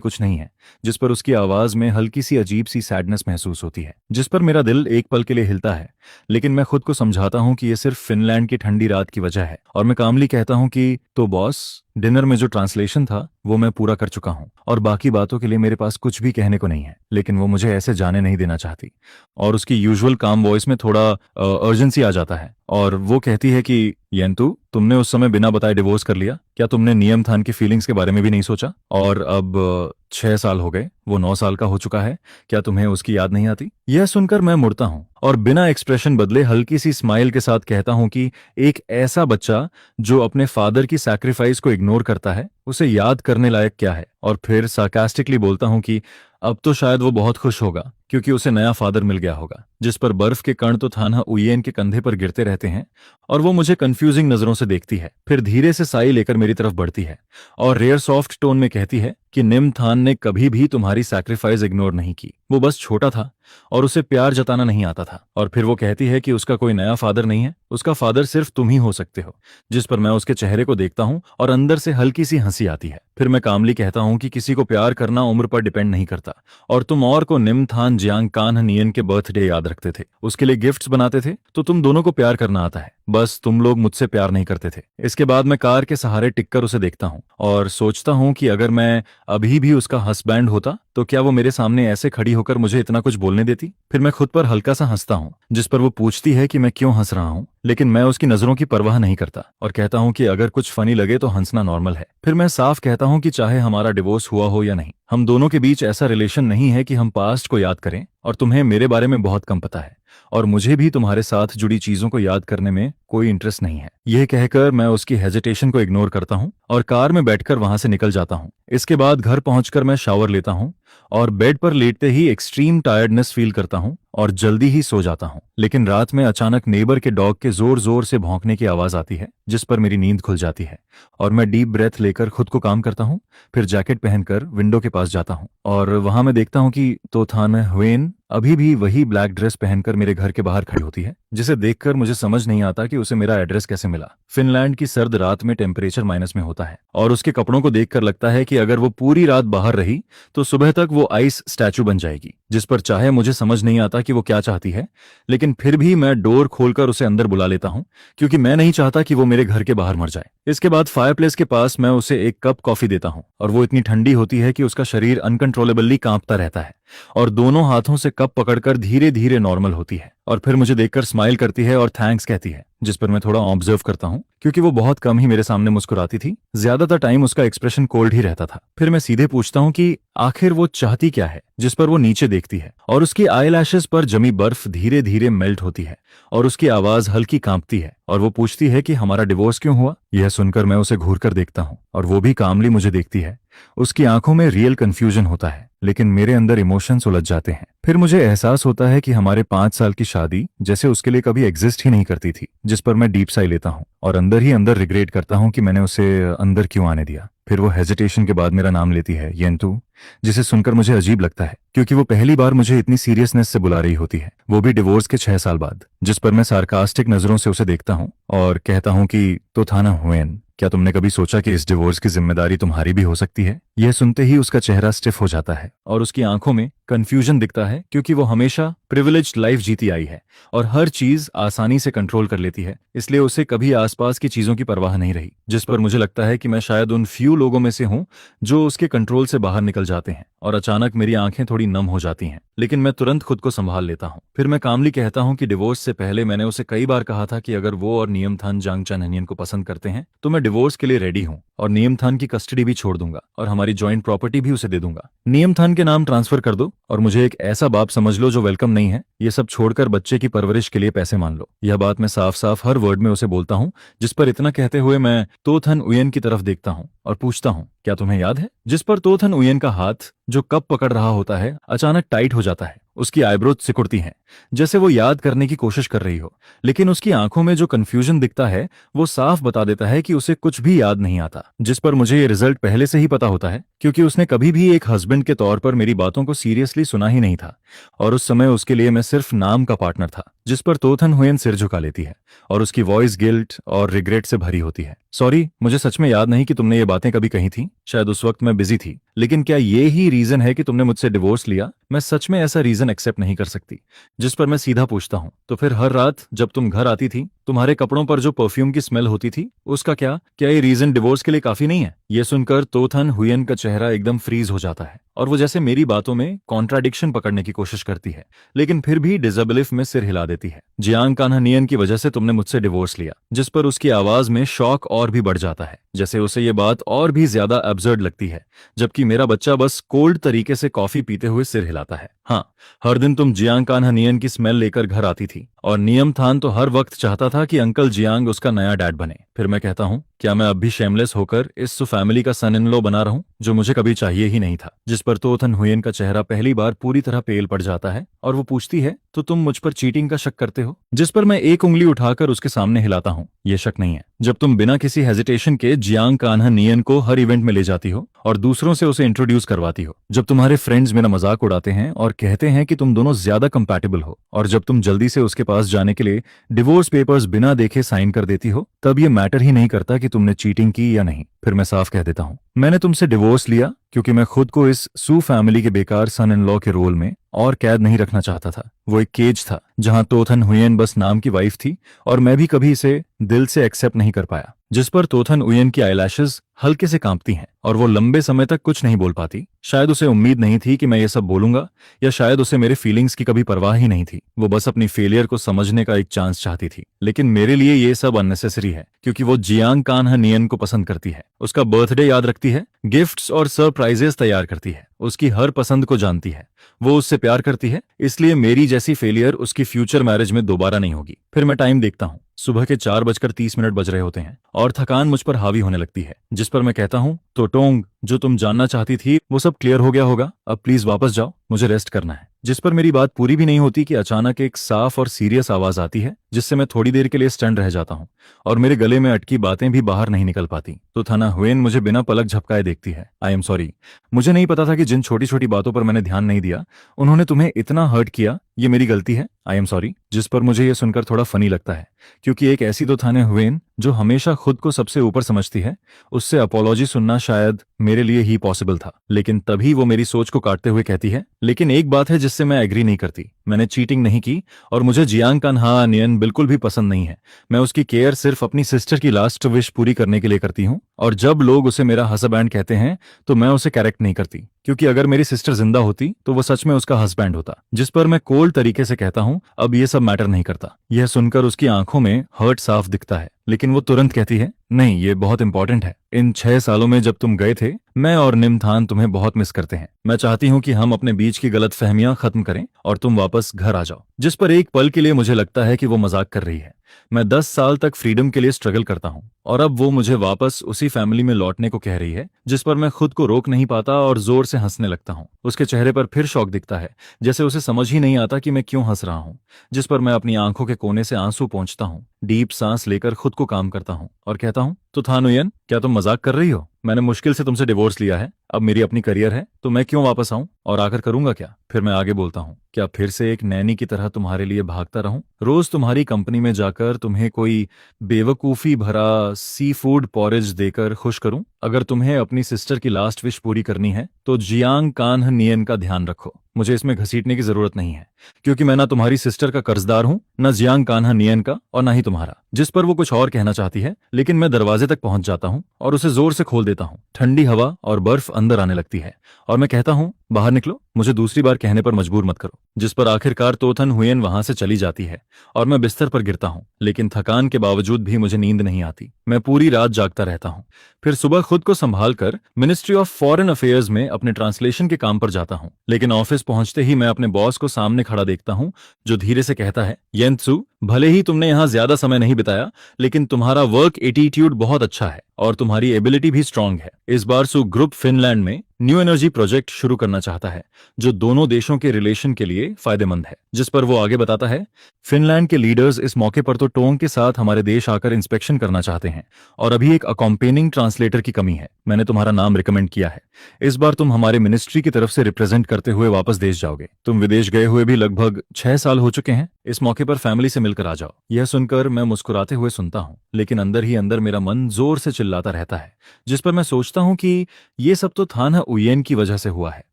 Speaker 1: कुछ नहीं है, जिस पर उसकी आवाज में हल्की सी अजीब सी सैडनेस महसूस होती है, जिस पर मेरा दिल एक पल के लिए हिलता है। लेकिन मैं खुद को समझाता हूँ कि ये सिर्फ फिनलैंड की ठंडी रात की वजह है और मैं कामली कहता हूँ कि तो बॉस, डिनर में जो ट्रांसलेशन था वो मैं पूरा कर चुका हूँ और बाकी बातों के लिए मेरे पास कुछ भी कहने को नहीं है। लेकिन वो मुझे ऐसे जाने नहीं देना चाहती और उसकी यूजुअल काम वॉइस में थोड़ा अर्जेंसी आ जाता है और वो कहती है कि येंतु, तुमने उस समय बिना बताए डिवोर्स कर लिया। क्या तुमने नियम थान की फीलिंग्स के बारे में भी नहीं सोचा? और अब 6 साल हो गए, वो 9 साल का हो चुका है, क्या तुम्हें उसकी याद नहीं आती? यह सुनकर मैं मुड़ता हूँ और बिना एक्सप्रेशन बदले हल्की सी स्माइल के साथ कहता हूँ कि एक ऐसा बच्चा जो अपने फादर की सैक्रिफाइस को इग्नोर करता है, उसे याद करने लायक क्या है? और फिर सार्कास्टिकली बोलता हूँ कि अब तो शायद वो बहुत खुश होगा क्योंकि उसे नया फादर मिल गया होगा। जिस पर बर्फ के कण तो थाना हुयेन के कंधे पर गिरते रहते हैं और वो मुझे कंफ्यूजिंग नजरों से देखती है। फिर धीरे से साई लेकर मेरी तरफ बढ़ती है और रेयर सॉफ्ट टोन में कहती है कि निम थान ने कभी भी तुम्हारी सैक्रिफाइस इग्नोर नहीं की। वो बस छोटा था और उसे प्यार जताना नहीं आता था। और फिर वो कहती है कि उसका कोई नया फादर नहीं है, उसका फादर सिर्फ तुम ही हो सकते हो। जिस पर मैं उसके चेहरे को देखता हूँ और अंदर से हल्की सी हंसी आती है। फिर मैं कामली कहता हूँ कि किसी को प्यार करना उम्र पर डिपेंड नहीं करता और तुम और को निम थान जियांग कान्ह नियन के बर्थडे याद रखते थे, उसके लिए गिफ्ट्स बनाते थे, तो तुम दोनों को प्यार करना आता है, बस तुम लोग मुझसे प्यार नहीं करते थे। इसके बाद मैं कार के सहारे टिककर उसे देखता हूँ और सोचता हूँ कि अगर मैं अभी भी उसका हस्बैंड होता तो क्या वो मेरे सामने ऐसे खड़ी होकर मुझे इतना कुछ बोलने देती? फिर मैं खुद पर हल्का सा हंसता हूँ, जिस पर वो पूछती है कि मैं क्यों हंस रहा हूँ, लेकिन मैं उसकी नजरों की परवाह नहीं करता और कहता हूँ कि अगर कुछ फनी लगे तो हंसना नॉर्मल है। फिर मैं साफ कहता हूँ कि चाहे हमारा डिवोर्स हुआ हो या नहीं, हम दोनों के बीच ऐसा रिलेशन नहीं है कि हम पास्ट को याद करें और तुम्हें मेरे बारे में बहुत कम पता है और मुझे भी तुम्हारे साथ जुड़ी चीजों को याद करने में कोई इंटरेस्ट नहीं है। यह कहकर मैं उसकी हेजिटेशन को इग्नोर करता हूँ और कार में बैठकर वहां से निकल जाता हूँ। इसके बाद घर पहुंचकर मैं शावर लेता हूँ और बेड पर लेटते ही एक्सट्रीम टायर्डनेस फील करता हूँ और जल्दी ही सो जाता हूँ। लेकिन रात में अचानक नेबर के डॉग के जोर जोर से भौंकने की आवाज आती है, जिस पर मेरी नींद खुल जाती है और मैं डीप ब्रेथ लेकर खुद को काम करता हूँ। फिर जैकेट पहनकर विंडो के पास जाता हूँ और वहां मैं देखता हूँ कि तोथान हुएन अभी भी वही ब्लैक ड्रेस पहनकर मेरे घर के बाहर खड़ी होती है, जिसे देखकर मुझे समझ नहीं आता कि उसे मेरा एड्रेस कैसे मिला। फिनलैंड की सर्द रात में टेम्परेचर माइनस में होता है और उसके कपड़ों को देखकर लगता है कि अगर वो पूरी रात बाहर रही तो सुबह तक वो आइस स्टैचू बन जाएगी, जिस पर चाहे मुझे समझ नहीं आता कि वो क्या चाहती है। लेकिन फिर भी मैं डोर खोलकर उसे अंदर बुला लेता हूँ, क्योंकि मैं नहीं चाहता कि वो मेरे घर के बाहर मर जाए। इसके बाद फायरप्लेस के पास मैं उसे एक कप कॉफी देता हूँ और वो इतनी ठंडी होती है कि उसका शरीर अनकंट्रोलेबली कांपता रहता है और दोनों हाथों से कप पकड़कर धीरे धीरे नॉर्मल होती है और फिर मुझे देखकर स्माइल करती है और थैंक्स कहती है, जिस पर मैं थोड़ा ऑब्जर्व करता हूँ, क्योंकि वो बहुत कम ही मेरे सामने मुस्कुराती थी। ज्यादातर टाइम उसका एक्सप्रेशन कोल्ड ही रहता था। फिर मैं सीधे पूछता हूँ कि आखिर वो चाहती क्या है, जिस पर वो नीचे देखती है और उसकी आईलैशेस पर जमी बर्फ धीरे धीरे मेल्ट होती है और उसकी आवाज हल्की कांपती है और वो पूछती है कि हमारा डिवोर्स क्यों हुआ। यह सुनकर मैं उसे घूर कर देखता हूँ और वो भी कामली मुझे देखती है। उसकी आंखों में रियल कंफ्यूजन होता है, लेकिन मेरे अंदर इमोशंस उलझ जाते हैं। फिर मुझे एहसास होता है कि हमारे 5 साल की शादी जैसे उसके लिए कभी एग्जिस्ट ही नहीं करती थी, जिस पर मैं डीप साई लेता हूँ और अंदर ही अंदर रिग्रेट करता हूँ कि मैंने उसे अंदर क्यों आने दिया। फिर वो हेजिटेशन के बाद मेरा नाम लेती है, येंतु, जिसे सुनकर मुझे अजीब लगता है, क्योंकि वो पहली बार मुझे इतनी सीरियसनेस से बुला रही होती है, वो भी डिवोर्स के 6 साल बाद। जिस पर मैं सार्कास्टिक नजरों से उसे देखता हूँ और कहता हूँ कि तो था ना हुएन, क्या तुमने कभी सोचा कि इस डिवोर्स की जिम्मेदारी तुम्हारी भी हो सकती है। यह सुनते ही उसका चेहरा स्टिफ हो जाता है और उसकी आंखों में कंफ्यूजन दिखता है, क्योंकि वो हमेशा प्रिविलेज्ड लाइफ जीती आई है और हर चीज आसानी से कंट्रोल कर लेती है, इसलिए उसे कभी आसपास की चीजों की परवाह नहीं रही। जिस पर मुझे लगता है कि मैं शायद उन फ्यू लोगों में से हूं जो उसके कंट्रोल से बाहर निकल जाते हैं और अचानक मेरी आंखें थोड़ी नम हो जाती हैं। लेकिन मैं तुरंत खुद को संभाल लेता हूं। फिर मैं कामली कहता हूं कि डिवोर्स से पहले मैंने उसे कई बार कहा था कि अगर वो और नियमथान जांगचैनहनियन को पसंद करते हैं तो मैं डिवोर्स के लिए रेडी हूं और नियमथान की कस्टडी भी छोड़ दूंगा और हमारी जॉइंट प्रॉपर्टी भी उसे दे दूंगा। नियमथान के नाम ट्रांसफर कर दो और मुझे एक ऐसा बाप समझ लो जो वेलकम नहीं है। ये सब छोड़कर बच्चे की परवरिश के लिए पैसे मान लो। यह बात मैं साफ साफ हर वर्ड में उसे बोलता हूँ। जिस पर इतना कहते हुए मैं तोथन उयन की तरफ देखता हूँ और पूछता हूँ, क्या तुम्हें याद है। जिस पर तोथन उयन का हाथ जो कप पकड़ रहा होता है अचानक टाइट हो जाता है। उसकी आईब्रो सिकुड़ती हैं, जैसे वो याद करने की कोशिश कर रही हो, लेकिन उसकी आंखों में जो कंफ्यूजन दिखता है वो साफ बता देता है कि उसे कुछ भी याद नहीं आता। जिस पर मुझे ये रिजल्ट पहले से ही पता होता है, क्योंकि उसने कभी भी एक हस्बैंड के तौर पर मेरी बातों को सीरियसली सुना ही नहीं था और उस समय उसके लिए मैं सिर्फ नाम का पार्टनर था। जिस पर तोथन हुएन सिर झुका लेती है और उसकी वॉइस गिल्ट और रिग्रेट से भरी होती है। सॉरी, मुझे सच में याद नहीं कि तुमने ये बातें कभी कही थी, शायद उस वक्त मैं बिजी थी, लेकिन क्या ये ही रीजन है कि तुमने मुझसे डिवोर्स लिया। मैं सच में ऐसा रीजन एक्सेप्ट नहीं कर सकती। जिस पर मैं सीधा पूछता हूँ, तो फिर हर रात जब तुम घर आती थी तुम्हारे कपड़ों पर जो परफ्यूम की स्मेल होती थी उसका क्या ये रीजन डिवोर्स के लिए काफी नहीं है। ये सुनकर तोथन हुएन का चेहरा एकदम फ्रीज हो जाता है और वो जैसे मेरी बातों में कॉन्ट्राडिक्शन पकड़ने की कोशिश करती है, लेकिन फिर भी डिसबिलीफ में सिर हिला देती है। जियांग कान्हानियन की वजह से तुमने मुझसे डिवोर्स लिया। जिस पर उसकी आवाज में शॉक और भी बढ़ जाता है, जैसे उसे ये बात और भी ज्यादा एब्सर्ड लगती है, जबकि मेरा बच्चा बस कोल्ड तरीके से कॉफी पीते हुए सिर हिलाता है। हाँ, हर दिन तुम जियांग कान्हानियन की स्मेल लेकर घर आती थी और नियमथान तो हर वक्त चाहता था कि अंकल जियांग उसका नया डैड बने। फिर मैं कहता हूँ, क्या मैं अब भी शेमलेस होकर इस फैमिली का सन इन लॉ बना रहूं जो मुझे कभी चाहिए ही नहीं था। जिस पर तोथन हुएन का चेहरा पहली बार पूरी तरह पेल पड़ जाता है और वो पूछती है, तो तुम मुझ पर चीटिंग का शक करते हो। जिस पर मैं एक उंगली उठाकर उसके सामने हिलाता हूँ, ये शक नहीं है। जब तुम बिना किसी हेजिटेशन के जियांग कान्हानियन को हर इवेंट में ले जाती हो और दूसरों से उसे इंट्रोड्यूस करवाती हो, जब तुम्हारे फ्रेंड्स मेरा मजाक उड़ाते हैं और कहते हैं कि तुम दोनों ज्यादा कंपैटिबल हो, और जब तुम जल्दी से उसके पास जाने के लिए डिवोर्स पेपर्स बिना देखे साइन कर देती हो, तब ये मैटर ही नहीं करता कि तुमने चीटिंग की या नहीं। फिर मैं साफ कह देता हूँ, मैंने तुमसे डिवोर्स लिया क्योंकि मैं खुद को इस सू फैमिली के बेकार सन इन लॉ के रोल में और कैद नहीं रखना चाहता था। वो एक केज था जहां तोथन हुएन बस नाम की वाइफ थी और मैं भी कभी इसे दिल से एक्सेप्ट नहीं कर पाया। जिस पर तोथन उयन की आईलैशेस हल्के से कांपती हैं और वो लंबे समय तक कुछ नहीं बोल पाती। शायद उसे उम्मीद नहीं थी कि मैं ये सब बोलूंगा, या शायद उसे मेरे फीलिंग्स की कभी परवाह ही नहीं थी। वो बस अपनी फेलियर को समझने का एक चांस चाहती थी। लेकिन मेरे लिए ये सब अननेसेसरी है, क्योंकि वो जियांग कान्हानियन को पसंद करती है, उसका बर्थडे याद रखती है, गिफ्ट्स और सरप्राइजेस तैयार करती है, उसकी हर पसंद को जानती है, वो उससे प्यार करती है। इसलिए मेरी जैसी फेलियर उसकी फ्यूचर मैरिज में दोबारा नहीं होगी। फिर मैं टाइम देखता हूँ सुबह के 4:30 बज रहे होते हैं और थकान मुझ पर हावी होने लगती है, जिस पर मैं कहता हूँ, तो टोंग, जो तुम जानना चाहती थी वो सब क्लियर हो गया होगा, अब प्लीज वापस जाओ, मुझे रेस्ट करना है। जिस पर मेरी बात पूरी भी नहीं होती कि अचानक एक साफ और सीरियस आवाज आती है, जिससे मैं थोड़ी देर के लिए स्टन रह जाता हूँ और मेरे गले में अटकी बातें भी बाहर नहीं निकल पाती। तो थाना हुएन मुझे बिना पलक झपकाए देखती है। आई एम सॉरी, मुझे नहीं पता था कि जिन छोटी छोटी बातों पर मैंने ध्यान नहीं दिया उन्होंने तुम्हें इतना हर्ट किया, ये मेरी गलती है, आई एम सॉरी। जिस पर मुझे ये सुनकर थोड़ा फनी लगता है, क्योंकि एक ऐसी तो थाने हुएन जो हमेशा खुद को सबसे ऊपर समझती है, उससे अपोलॉजी सुनना शायद मेरे लिए ही पॉसिबल था। लेकिन तभी वो मेरी सोच को काटते हुए कहती है, लेकिन एक बात है जिससे मैं एग्री नहीं करती, मैंने चीटिंग नहीं की और मुझे जियांग कान्हा नियन बिल्कुल भी पसंद नहीं है। मैं उसकी केयर सिर्फ अपनी सिस्टर की लास्ट विश पूरी करने के लिए करती हूँ, और जब लोग उसे मेरा हस्बैंड कहते हैं तो मैं उसे करेक्ट नहीं करती, क्योंकि अगर मेरी सिस्टर जिंदा होती तो वो सच में उसका हस्बैंड होता। जिस पर मैं कोल्ड तरीके से कहता हूँ, अब ये सब मैटर नहीं करता। यह सुनकर उसकी आंखों में हर्ट साफ दिखता है, लेकिन वो तुरंत कहती है, नहीं, ये बहुत इंपॉर्टेंट है। इन 6 सालों में जब तुम गए थे, मैं और निमथान तुम्हें बहुत मिस करते हैं। मैं चाहती हूँ कि हम अपने बीच की गलतफहमियां खत्म करें और तुम वापस घर आ जाओ। जिस पर एक पल के लिए मुझे लगता है कि वो मजाक कर रही है। मैं 10 साल तक फ्रीडम के लिए स्ट्रगल करता हूँ और अब वो मुझे वापस उसी फैमिली में लौटने को कह रही है, जिस पर मैं खुद को रोक नहीं पाता और जोर से हंसने लगता हूँ। उसके चेहरे पर फिर शौक दिखता है, जैसे उसे समझ ही नहीं आता कि मैं क्यों हंस रहा हूँ। जिस पर मैं अपनी आंखों के कोने से आंसू पोंछता हूँ, डीप सांस लेकर खुद को काम करता हूँ और कहता हूँ, तो था नुयन, क्या तुम मजाक कर रही हो? मैंने मुश्किल से तुमसे डिवोर्स लिया है, अब मेरी अपनी करियर है, तो मैं क्यों वापस आऊं और आकर करूंगा क्या? फिर मैं आगे बोलता हूँ, क्या फिर से एक नैनी की तरह तुम्हारे लिए भागता रहूं, रोज तुम्हारी कंपनी में जाकर तुम्हें कोई बेवकूफी भरा सी फूड पॉरेज देकर खुश करूं? अगर तुम्हें अपनी सिस्टर की लास्ट विश पूरी करनी है तो जियांग कान्ह नियन का ध्यान रखो, मुझे इसमें घसीटने की जरूरत नहीं है, क्योंकि मैं ना तुम्हारी सिस्टर का कर्जदार हूं, न जियांग कान्हा नियन का, और ना ही तुम्हारा। जिस पर वो कुछ और कहना चाहती है, लेकिन मैं दरवाजे तक पहुंच जाता हूं और उसे जोर से खोल देता हूं। ठंडी हवा और बर्फ अंदर आने लगती है और मैं कहता हूं, बाहर निकलो, मुझे दूसरी बार कहने पर मजबूर मत करो। जिस पर आखिरकार तोथन हुएन वहां से चली जाती है और मैं बिस्तर पर गिरता हूं, लेकिन थकान के बावजूद भी मुझे नींद नहीं आती। मैं पूरी रात जागता रहता हूं। फिर सुबह खुद को संभाल कर मिनिस्ट्री ऑफ फॉरेन अफेयर्स में अपने ट्रांसलेशन के काम पर जाता हूं, लेकिन ऑफिस पहुंचते ही मैं अपने बॉस को सामने खड़ा देखता हूं, जो धीरे से कहता है, येंत्सु, भले ही तुमने यहाँ ज्यादा समय नहीं बिताया, लेकिन तुम्हारा वर्क एटीट्यूड बहुत अच्छा है और तुम्हारी एबिलिटी भी स्ट्रांग है। इस बार सु ग्रुप फिनलैंड में न्यू एनर्जी प्रोजेक्ट शुरू करना चाहता है, जो दोनों देशों के रिलेशन के लिए फायदेमंद है। जिस पर वो आगे बताता है, फिनलैंड के लीडर्स इस मौके पर तो टोंग के साथ हमारे देश आकर इंस्पेक्शन करना चाहते हैं और अभी एक अकॉम्पेनिंग ट्रांसलेटर की कमी है। मैंने तुम्हारा नाम रिकमेंड किया है। इस बार तुम हमारे मिनिस्ट्री की तरफ से रिप्रेजेंट करते हुए वापस देश जाओगे। तुम विदेश गए हुए भी लगभग 6 साल हो चुके हैं। इस मौके पर फैमिली से मिलकर आ जाओ। यह सुनकर मैं मुस्कुराते हुए सुनता हूँ, लेकिन अंदर ही अंदर मेरा मन जोर से चिल्लाता रहता है। जिस पर मैं सोचता हूँ कि ये सब तो थाना उयेन की वजह से हुआ है।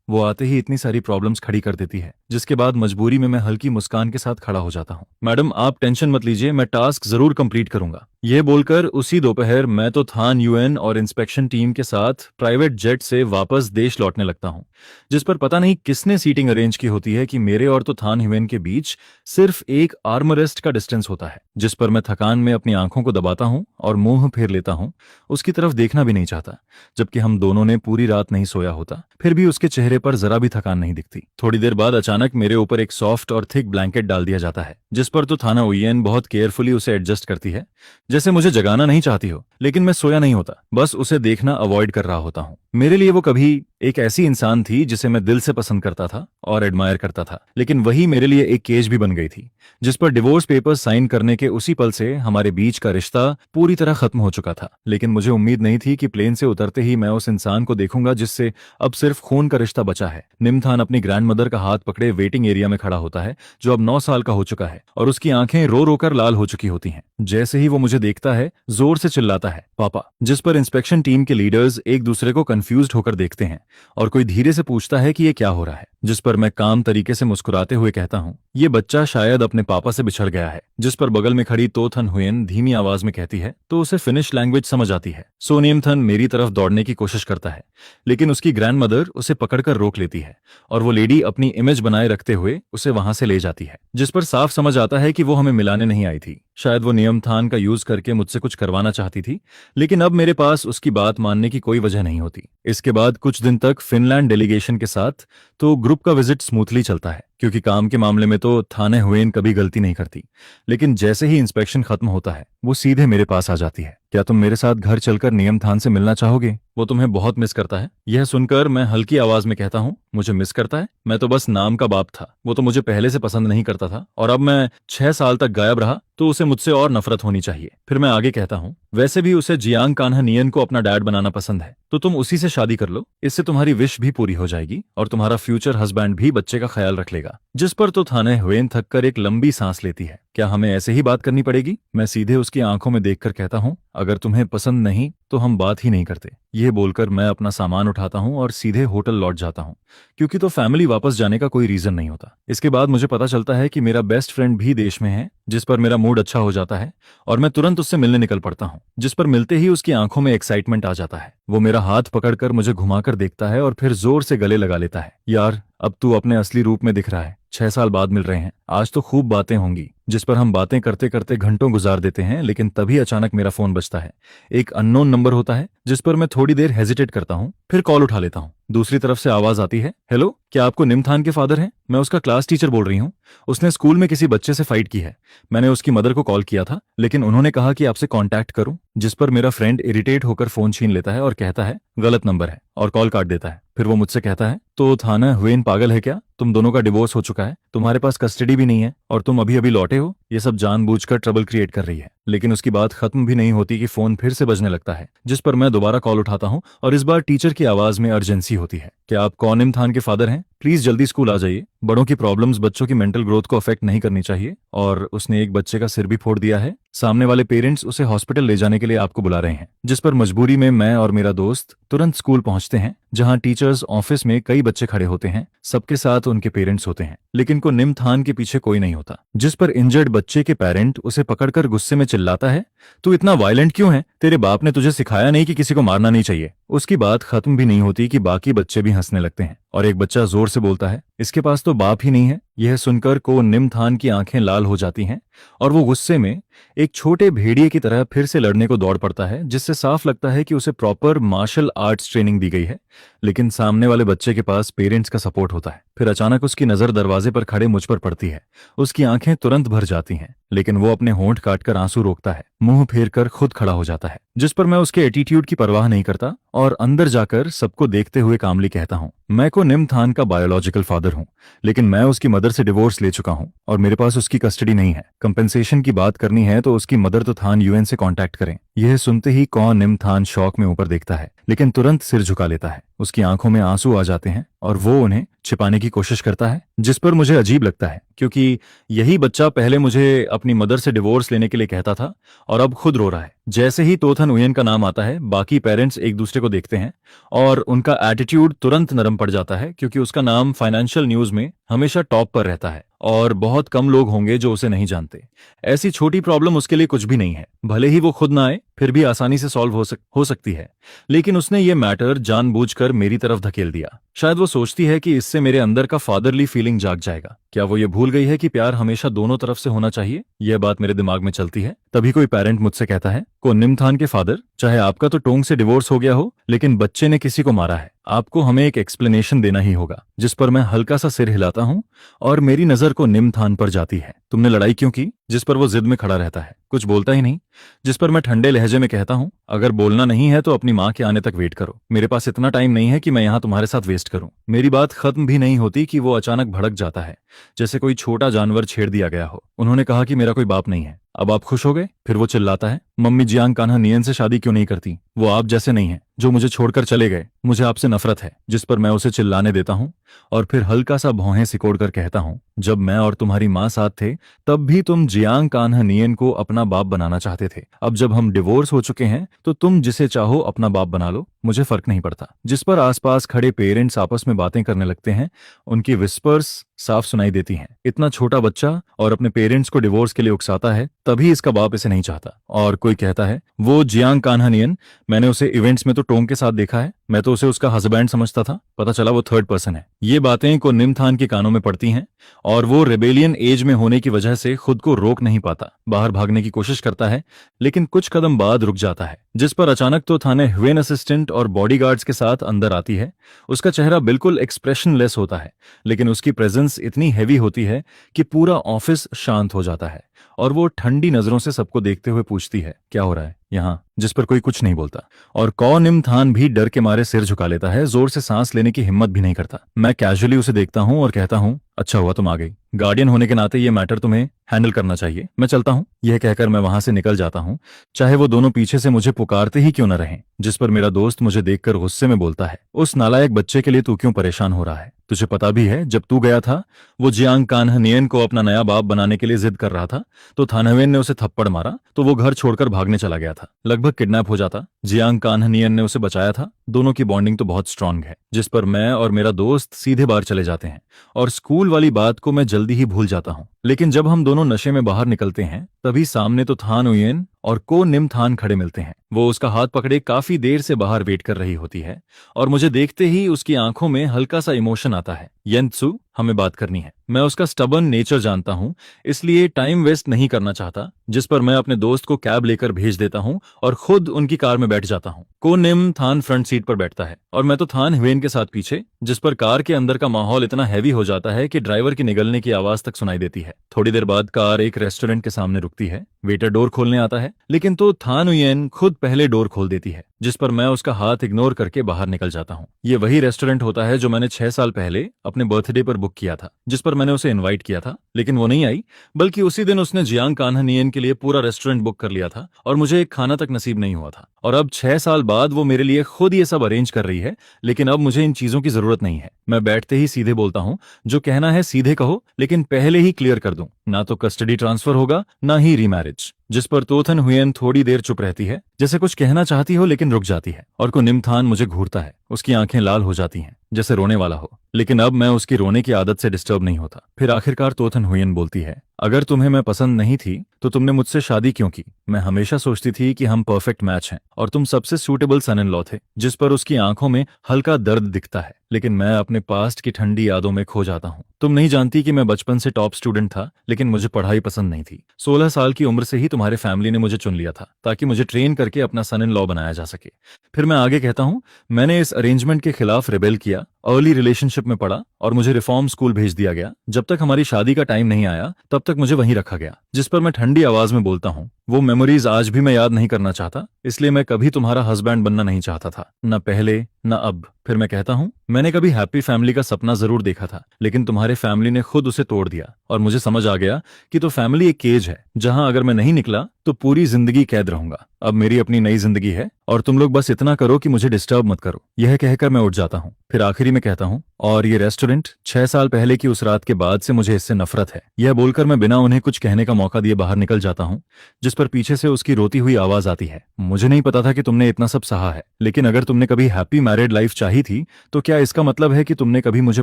Speaker 1: वो आते ही इतनी सारी प्रॉब्लम्स खड़ी कर देती है, जिसके बाद मजबूरी में मैं हल्की मुस्कान के साथ खड़ा हो जाता हूँ। मैडम, आप टेंशन मत लीजिए, मैं टास्क जरूर कंप्लीट करूंगा। यह बोलकर उसी दोपहर मैं तो थान यूएन और इंस्पेक्शन टीम के साथ प्राइवेट जेट से वापस देश लौटने लगता हूँ। जिस पर पता नहीं किसने सीटिंग अरेंज की होती है कि मेरे और तो थान ह्यूएन के बीच सिर्फ एक आर्मरेस्ट का डिस्टेंस होता है। जिस पर मैं थकान में अपनी आंखों को दबाता हूँ और मुंह फेर लेता हूँ, उसकी तरफ देखना भी नहीं चाहता, जबकि हम दोनों ने पूरी रात नहीं सोया होता। फिर भी उसके चेहरे पर जरा भी थकान नहीं दिखती। थोड़ी देर बाद अचानक मेरे ऊपर एक सॉफ्ट और थिक ब्लैंकेट डाल दिया जाता है, जिस पर तो थाना उयेन बहुत केयरफुली उसे एडजस्ट करती है, जैसे मुझे जगाना नहीं चाहती हो। लेकिन मैं सोया नहीं होता, बस उसे देखना अवॉइड कर रहा होता हूँ। मेरे लिए वो कभी एक ऐसी इंसान थी जिसे मैं दिल से पसंद करता था और एडमायर करता था, लेकिन वही मेरे लिए एक केज भी बन गई थी, जिस पर डिवोर्स पेपर्स साइन करने के उसी पल से हमारे बीच का रिश्ता पूरी तरह खत्म हो चुका था। लेकिन मुझे उम्मीद नहीं थी कि प्लेन से उतरते ही मैं उस इंसान को देखूंगा जिससे अब सिर्फ खून का रिश्ता बचा है। निमथान अपनी ग्रैंडमदर का हाथ पकड़े वेटिंग एरिया में खड़ा होता है, जो अब 9 साल का हो चुका है, और उसकी आंखें रो रो कर लाल हो चुकी होती हैं। जैसे ही वो मुझे देखता है, जोर से चिल्लाता है, पापा। जिस पर इंस्पेक्शन टीम के लीडर्स एक दूसरे को कंफ्यूज्ड होकर देखते हैं और कोई धीरे से पूछता है कि ये क्या हो रहा है। जिस पर मैं काम तरीके से मुस्कुराते हुए कहता हूँ, ये बच्चा शायद अपने पापा से बिछड़ गया है। जिस पर बगल में खड़ी तो थन हुएन धीमी आवाज में कहती है, तो उसे फिनिश लैंग्वेज समझ आती है। सोनियम थन मेरी तरफ दौड़ने की कोशिश करता है, लेकिन उसकी ग्रैंडमदर उसे पकड़कर रोक लेती है और वो लेडी अपनी इमेज बनाए रखते हुए उसे वहां से ले जाती है। जिस पर साफ समझ आता है कि वो हमें मिलाने नहीं आई थी। शायद वो नियम थान का यूज करके मुझसे कुछ करवाना चाहती थी, लेकिन अब मेरे पास उसकी बात मानने की कोई वजह नहीं होती। इसके बाद कुछ दिन तक फिनलैंड डेलीगेशन के साथ तो ग्रुप का विजिट स्मूथली चलता है, क्योंकि काम के मामले में तो थाने हुएन कभी गलती नहीं करती, लेकिन जैसे ही इंस्पेक्शन खत्म होता है वो सीधे मेरे पास आ जाती है। क्या तुम मेरे साथ घर चलकर नियम थान से मिलना चाहोगे? वो तुम्हें बहुत मिस करता है। यह सुनकर मैं हल्की आवाज में कहता हूँ, मुझे मिस करता है? मैं तो बस नाम का बाप था। वो तो मुझे पहले से पसंद नहीं करता था और अब मैं 6 साल तक गायब रहा तो उसे मुझसे और नफरत होनी चाहिए। फिर मैं आगे कहता हूँ, वैसे भी उसे जियांग कान्हा नियन को अपना डैड बनाना पसंद है, तो तुम उसी से शादी कर लो। इससे तुम्हारी विश भी पूरी हो जाएगी और तुम्हारा फ्यूचर हस्बैंड भी बच्चे का ख्याल रख लेगा। जिस पर तो थाने हुएन थक कर एक लंबी सांस लेती है। क्या हमें ऐसे ही बात करनी पड़ेगी? मैं सीधे उसकी आंखों में देखकर कहता हूँ, अगर तुम्हें पसंद नहीं तो हम बात ही नहीं करते। यह बोलकर मैं अपना सामान उठाता हूँ और सीधे होटल लौट जाता हूँ, क्योंकि तो फैमिली वापस जाने का कोई रीजन नहीं होता। इसके बाद मुझे पता चलता है कि मेरा बेस्ट फ्रेंड भी देश में है, जिस पर मेरा मूड अच्छा हो जाता है और मैं तुरंत उससे मिलने निकल पड़ता हूँ। जिस पर मिलते ही उसकी आंखों में एक्साइटमेंट आ जाता है। वो मेरा हाथ पकड़कर मुझे घुमाकर देखता है और फिर जोर से गले लगा लेता है। यार, अब तू अपने असली रूप में दिख रहा है। 6 साल बाद मिल रहे हैं, आज तो खूब बातें होंगी। जिस पर हम बातें करते करते घंटों गुजार देते हैं, लेकिन तभी अचानक मेरा फोन बजता है। एक अननोन नंबर होता है, जिस पर मैं थोड़ी देर हेजिटेट करता हूँ, फिर कॉल उठा लेता हूँ। दूसरी तरफ से आवाज आती है, हेलो, क्या आपको निमथान के फादर हैं? मैं उसका क्लास टीचर बोल रही हूँ। उसने स्कूल में किसी बच्चे से फाइट की है। मैंने उसकी मदर को कॉल किया था, लेकिन उन्होंने कहा कि आपसे कांटेक्ट करूं। जिस पर मेरा फ्रेंड इरिटेट होकर फोन छीन लेता है और कहता है, गलत नंबर है, और कॉल काट देता है। फिर वो मुझसे कहता है, तो थाना हुएन पागल है क्या? तुम दोनों का डिवोर्स हो चुका है, तुम्हारे पास कस्टडी भी नहीं है और तुम अभी अभी लौटे हो। ये सब जानबूझकर ट्रबल क्रिएट कर रही है। लेकिन उसकी बात खत्म भी नहीं होती कि फोन फिर से बजने लगता है। जिस पर मैं दोबारा कॉल उठाता हूँ और इस बार टीचर की आवाज में अर्जेंसी होती है। क्या आप कौन इम्तिहान के फादर हैं? प्लीज जल्दी स्कूल आ जाइए। बड़ों की प्रॉब्लम्स बच्चों की मेंटल ग्रोथ को अफेक्ट नहीं करनी चाहिए, और उसने एक बच्चे का सिर भी फोड़ दिया है। सामने वाले पेरेंट्स उसे हॉस्पिटल ले जाने के लिए आपको बुला रहे हैं। जिस पर मजबूरी में मैं और मेरा दोस्त तुरंत स्कूल पहुंचते हैं, जहां टीचर्स ऑफिस में कई बच्चे खड़े होते हैं। सबके साथ उनके पेरेंट्स होते हैं, लेकिन को निमथान के पीछे कोई नहीं होता। जिस पर इंजर्ड बच्चे के पेरेंट उसे पकड़कर गुस्से में चिल्लाता है, तू इतना वायलेंट क्यों है? तेरे बाप ने तुझे सिखाया नहीं कि किसी को मारना नहीं चाहिए। उसकी बात खत्म भी नहीं होती कि बाकी बच्चे भी हंसने लगते हैं और एक बच्चा जोर से बोलता है, इसके पास तो बाप ही नहीं है। यह सुनकर को निमथान की आंखें लाल हो जाती हैं और वो गुस्से में एक छोटे भेड़िए की तरह फिर से लड़ने को दौड़ पड़ता है, जिससे साफ लगता है कि उसे प्रॉपर मार्शल आर्ट्स ट्रेनिंग दी गई है। लेकिन सामने वाले बच्चे के पास पेरेंट्स का सपोर्ट होता है। फिर अचानक उसकी नजर दरवाजे पर खड़े मुझ पर पड़ती है। उसकी आंखें तुरंत भर जाती हैं, लेकिन वो अपने होंठ काटकर आंसू रोकता है, मुंह फेर कर खुद खड़ा हो जाता है। जिस पर मैं उसके एटीट्यूड की परवाह नहीं करता और अंदर जाकर सबको देखते हुए कामली कहता हूँ, मैं को निमथान का बायोलॉजिकल फादर हूँ, लेकिन मैं उसकी मदर से डिवोर्स ले चुका हूँ और मेरे पास उसकी कस्टडी नहीं है। कंपेंसेशन की बात करनी है तो उसकी मदर तो थान यूएन से कांटेक्ट करें। यह सुनते ही कौन निमथान शौक में ऊपर देखता है, लेकिन तुरंत सिर झुका लेता है। उसकी आंखों में आंसू आ जाते हैं और वो उन्हें छिपाने की कोशिश करता है, जिस पर मुझे अजीब लगता है, क्योंकि यही बच्चा पहले मुझे अपनी मदर से डिवोर्स लेने के लिए कहता था और अब खुद रो रहा है। जैसे ही तोथन उयन का नाम आता है, बाकी पेरेंट्स एक दूसरे को देखते हैं और उनका एटीट्यूड तुरंत नरम पड़ जाता है, क्योंकि उसका नाम फाइनेंशियल न्यूज में हमेशा टॉप पर रहता है और बहुत कम लोग होंगे जो उसे नहीं जानते। ऐसी छोटी प्रॉब्लम उसके लिए कुछ भी नहीं है, भले ही वो खुद ना आए फिर भी आसानी से सॉल्व हो सकती है। लेकिन उसने ये मैटर जानबूझकर मेरी तरफ धकेल दिया। शायद वो सोचती है कि इससे मेरे अंदर का फादरली फीलिंग जाग जाएगा। क्या वो ये भूल गई है कि प्यार हमेशा दोनों तरफ से होना चाहिए? यह बात मेरे दिमाग में चलती है। तभी कोई पेरेंट मुझसे कहता है, को निमथान के फादर, चाहे आपका तो टोंग से डिवोर्स हो गया हो, लेकिन बच्चे ने किसी को मारा है, आपको हमें एक एक्सप्लेनेशन देना ही होगा। जिस पर मैं हल्का सा सिर हिलाता हूँ और मेरी नजर को निमथान पर जाती है। तुमने लड़ाई क्यों की? जिस पर वो जिद में खड़ा रहता है, कुछ बोलता ही नहीं। जिस पर मैं ठंडे लहजे में कहता हूँ, अगर बोलना नहीं है तो अपनी माँ के आने तक वेट करो। मेरे पास इतना टाइम नहीं है कि मैं यहाँ तुम्हारे साथ वेस्ट करूँ। मेरी बात खत्म भी नहीं होती कि वो अचानक भड़क जाता है, जैसे कोई छोटा जानवर छेड़ दिया गया हो। उन्होंने कहा कि मेरा कोई बाप नहीं है, अब आप खुश हो गए? फिर वो चिल्लाता है, मम्मी जियांग कान्हा नियन से शादी क्यों नहीं करती? वो आप जैसे नहीं है जो मुझे छोड़कर चले गए। मुझे आपसे नफरत है। जिस पर मैं उसे चिल्लाने देता हूँ और फिर हल्का सा भौहें सिकोड़कर कहता हूँ, जब मैं और तुम्हारी माँ साथ थे तब भी तुम जियांग कान्हा नियन को अपना बाप बनाना चाहते थे। अब जब हम डिवोर्स हो चुके हैं तो तुम जिसे चाहो अपना बाप बना लो, मुझे फर्क नहीं पड़ता। जिस पर आसपास खड़े पेरेंट्स आपस में बातें करने लगते हैं। उनकी विस्पर्स साफ सुनाई देती हैं। इतना छोटा बच्चा और अपने पेरेंट्स को डिवोर्स के लिए उकसाता है, तभी इसका बाप इसे नहीं चाहता। और कोई कहता है, वो जियांग कान्हा नियन, मैंने उसे इवेंट्स में तो टोंग के साथ देखा है। मैं तो उसे उसका हस्बैंड समझता था, पता चला वो थर्ड पर्सन है। ये बातें को निमथान के कानों में पड़ती हैं और वो रेबेलियन एज में होने की वजह से खुद को रोक नहीं पाता, बाहर भागने की कोशिश करता है, लेकिन कुछ कदम बाद रुक जाता है। जिस पर अचानक तो थाने ह्वेन असिस्टेंट और बॉडीगार्ड्स के साथ अंदर आती है। उसका चेहरा बिल्कुल एक्सप्रेशनलेस होता है, लेकिन उसकी प्रेजेंस इतनी हैवी होती है कि पूरा ऑफिस शांत हो जाता है और वो ठंडी नजरों से सबको देखते हुए पूछती है, क्या हो रहा है यहाँ? जिस पर कोई कुछ नहीं बोलता और कौ निम थान भी डर के मारे सिर झुका लेता है, जोर से सांस लेने की हिम्मत भी नहीं करता। मैं कैजुअली उसे देखता हूँ और कहता हूँ, अच्छा हुआ तुम आ गई, गार्डियन होने के नाते ये मैटर तुम्हें हैंडल करना चाहिए, मैं चलता हूँ। यह कहकर मैं वहां से निकल जाता हूँ, चाहे वो दोनों पीछे से मुझे पुकारते ही क्यों न रहें। जिस पर मेरा दोस्त मुझे देखकर गुस्से में बोलता है, उस नालायक बच्चे के लिए तू क्यों परेशान हो रहा है? तुझे पता भी है जब तू गया था वो जियांग कान्हनियन को अपना नया बाप बनाने के लिए जिद कर रहा था, तो थानवेन ने उसे थप्पड़ मारा तो वो घर छोड़कर भागने चला गया था, लगभग किडनैप हो जाता। जियांग कान्हनियन ने उसे बचाया था। दोनों की बॉन्डिंग तो बहुत स्ट्रांग है। जिस पर मैं और मेरा दोस्त सीधे बाहर चले जाते हैं और स्कूल वाली बात को मैं जल्दी ही भूल जाता हूँ। लेकिन जब हम दोनों नशे में बाहर निकलते हैं तभी सामने तो थान उयेन और को निम थान खड़े मिलते हैं। वो उसका हाथ पकड़े काफी देर से बाहर वेट कर रही होती है और मुझे देखते ही उसकी आंखों में हल्का सा इमोशन आता है। येंत्सु, हमें बात करनी है। मैं उसका स्टबर्न नेचर जानता हूँ, इसलिए टाइम वेस्ट नहीं करना चाहता। जिस पर मैं अपने दोस्त को कैब लेकर भेज देता हूँ और खुद उनकी कार में बैठ जाता हूँ। को निम थान फ्रंट सीट पर बैठता है और मैं तो थान ह्वेन के साथ पीछे। जिस पर कार के अंदर का माहौल इतना हैवी हो जाता है कि ड्राइवर की निगलने की आवाज तक सुनाई देती है। थोड़ी देर बाद कार एक रेस्टोरेंट के सामने रुकती है। वेटर डोर खोलने आता है, लेकिन तो थान उयेन खुद पहले डोर खोल देती है। जिस पर मैं उसका हाथ इग्नोर करके बाहर निकल जाता हूँ। ये वही रेस्टोरेंट होता है जो मैंने 6 साल पहले अपने बर्थडे पर बुक किया था, जिस पर मैंने उसे इनवाइट किया था, लेकिन वो नहीं आई, बल्कि उसी दिन उसने जियांग कान्हनियन के लिए पूरा रेस्टोरेंट बुक कर लिया था और मुझे एक खाना तक नसीब नहीं हुआ था। और अब 6 साल बाद वो मेरे लिए खुद ये सब अरेंज कर रही है, लेकिन अब मुझे इन चीजों की जरूरत नहीं है। मैं बैठते ही सीधे बोलता हूँ, जो कहना है सीधे कहो, लेकिन पहले ही क्लियर कर दूं, ना तो कस्टडी ट्रांसफर होगा ना ही रीमैरिज। जिस पर तोथन हुएन थोड़ी देर चुप रहती है, जैसे कुछ कहना चाहती हो लेकिन रुक जाती है। और को निमथान मुझे घूरता है, उसकी आंखें लाल हो जाती हैं जैसे रोने वाला हो, लेकिन अब मैं उसकी रोने की आदत से डिस्टर्ब नहीं होता। फिर आखिरकार तोथन हुएन बोलती है, अगर तुम्हें मैं पसंद नहीं थी तो तुमने मुझसे शादी क्यों की? मैं हमेशा सोचती थी कि हम परफेक्ट मैच हैं और तुम सबसे सूटेबल सन इन लॉ थे। जिस पर उसकी आंखों में हल्का दर्द दिखता है, लेकिन मैं अपने पास्ट की ठंडी यादों में खो जाता हूँ। तुम नहीं जानती कि मैं बचपन से टॉप स्टूडेंट था, लेकिन मुझे पढ़ाई पसंद नहीं थी। 16 साल की उम्र से ही तुम्हारे फैमिली ने मुझे चुन लिया था ताकि मुझे ट्रेन करके अपना सन इन लॉ बनाया जा सके। फिर मैं आगे कहता हूँ, मैंने इस अरेंजमेंट के खिलाफ रिबेल किया, अर्ली रिलेशनशिप में पड़ा और मुझे रिफॉर्म स्कूल भेज दिया गया। जब तक हमारी शादी का टाइम नहीं आया तब तक मुझे वहीं रखा गया। जिस पर मैं ठंडी आवाज में बोलता हूँ, वो मेमोरीज आज भी मैं याद नहीं करना चाहता, इसलिए मैं कभी तुम्हारा हस्बैंड बनना नहीं चाहता था, न पहले न अब। फिर मैं कहता हूँ, मैंने कभी हैप्पी फैमिली का सपना जरूर देखा था, लेकिन तुम्हारे फैमिली ने खुद उसे तोड़ दिया और मुझे समझ आ गया कि तो फैमिली एक केज है जहां अगर मैं नहीं निकला तो पूरी जिंदगी कैद रहूंगा। अब मेरी अपनी नई जिंदगी है और तुम लोग बस इतना करो कि मुझे डिस्टर्ब मत करो। यह कहकर मैं उठ जाता हूँ। फिर आखिरी में कहता हूँ, और ये रेस्टोरेंट 6 साल पहले की उस रात के बाद से मुझे इससे नफरत है। यह बोलकर मैं बिना उन्हें कुछ कहने का मौका दिए बाहर निकल जाता हूँ। जिस पर पीछे से उसकी रोती हुई आवाज आती है, मुझे नहीं पता था कि तुमने इतना सब सहा है, लेकिन अगर तुमने कभी हैप्पी मैरिड लाइफ चाही थी तो क्या इसका मतलब है कि तुमने कभी मुझे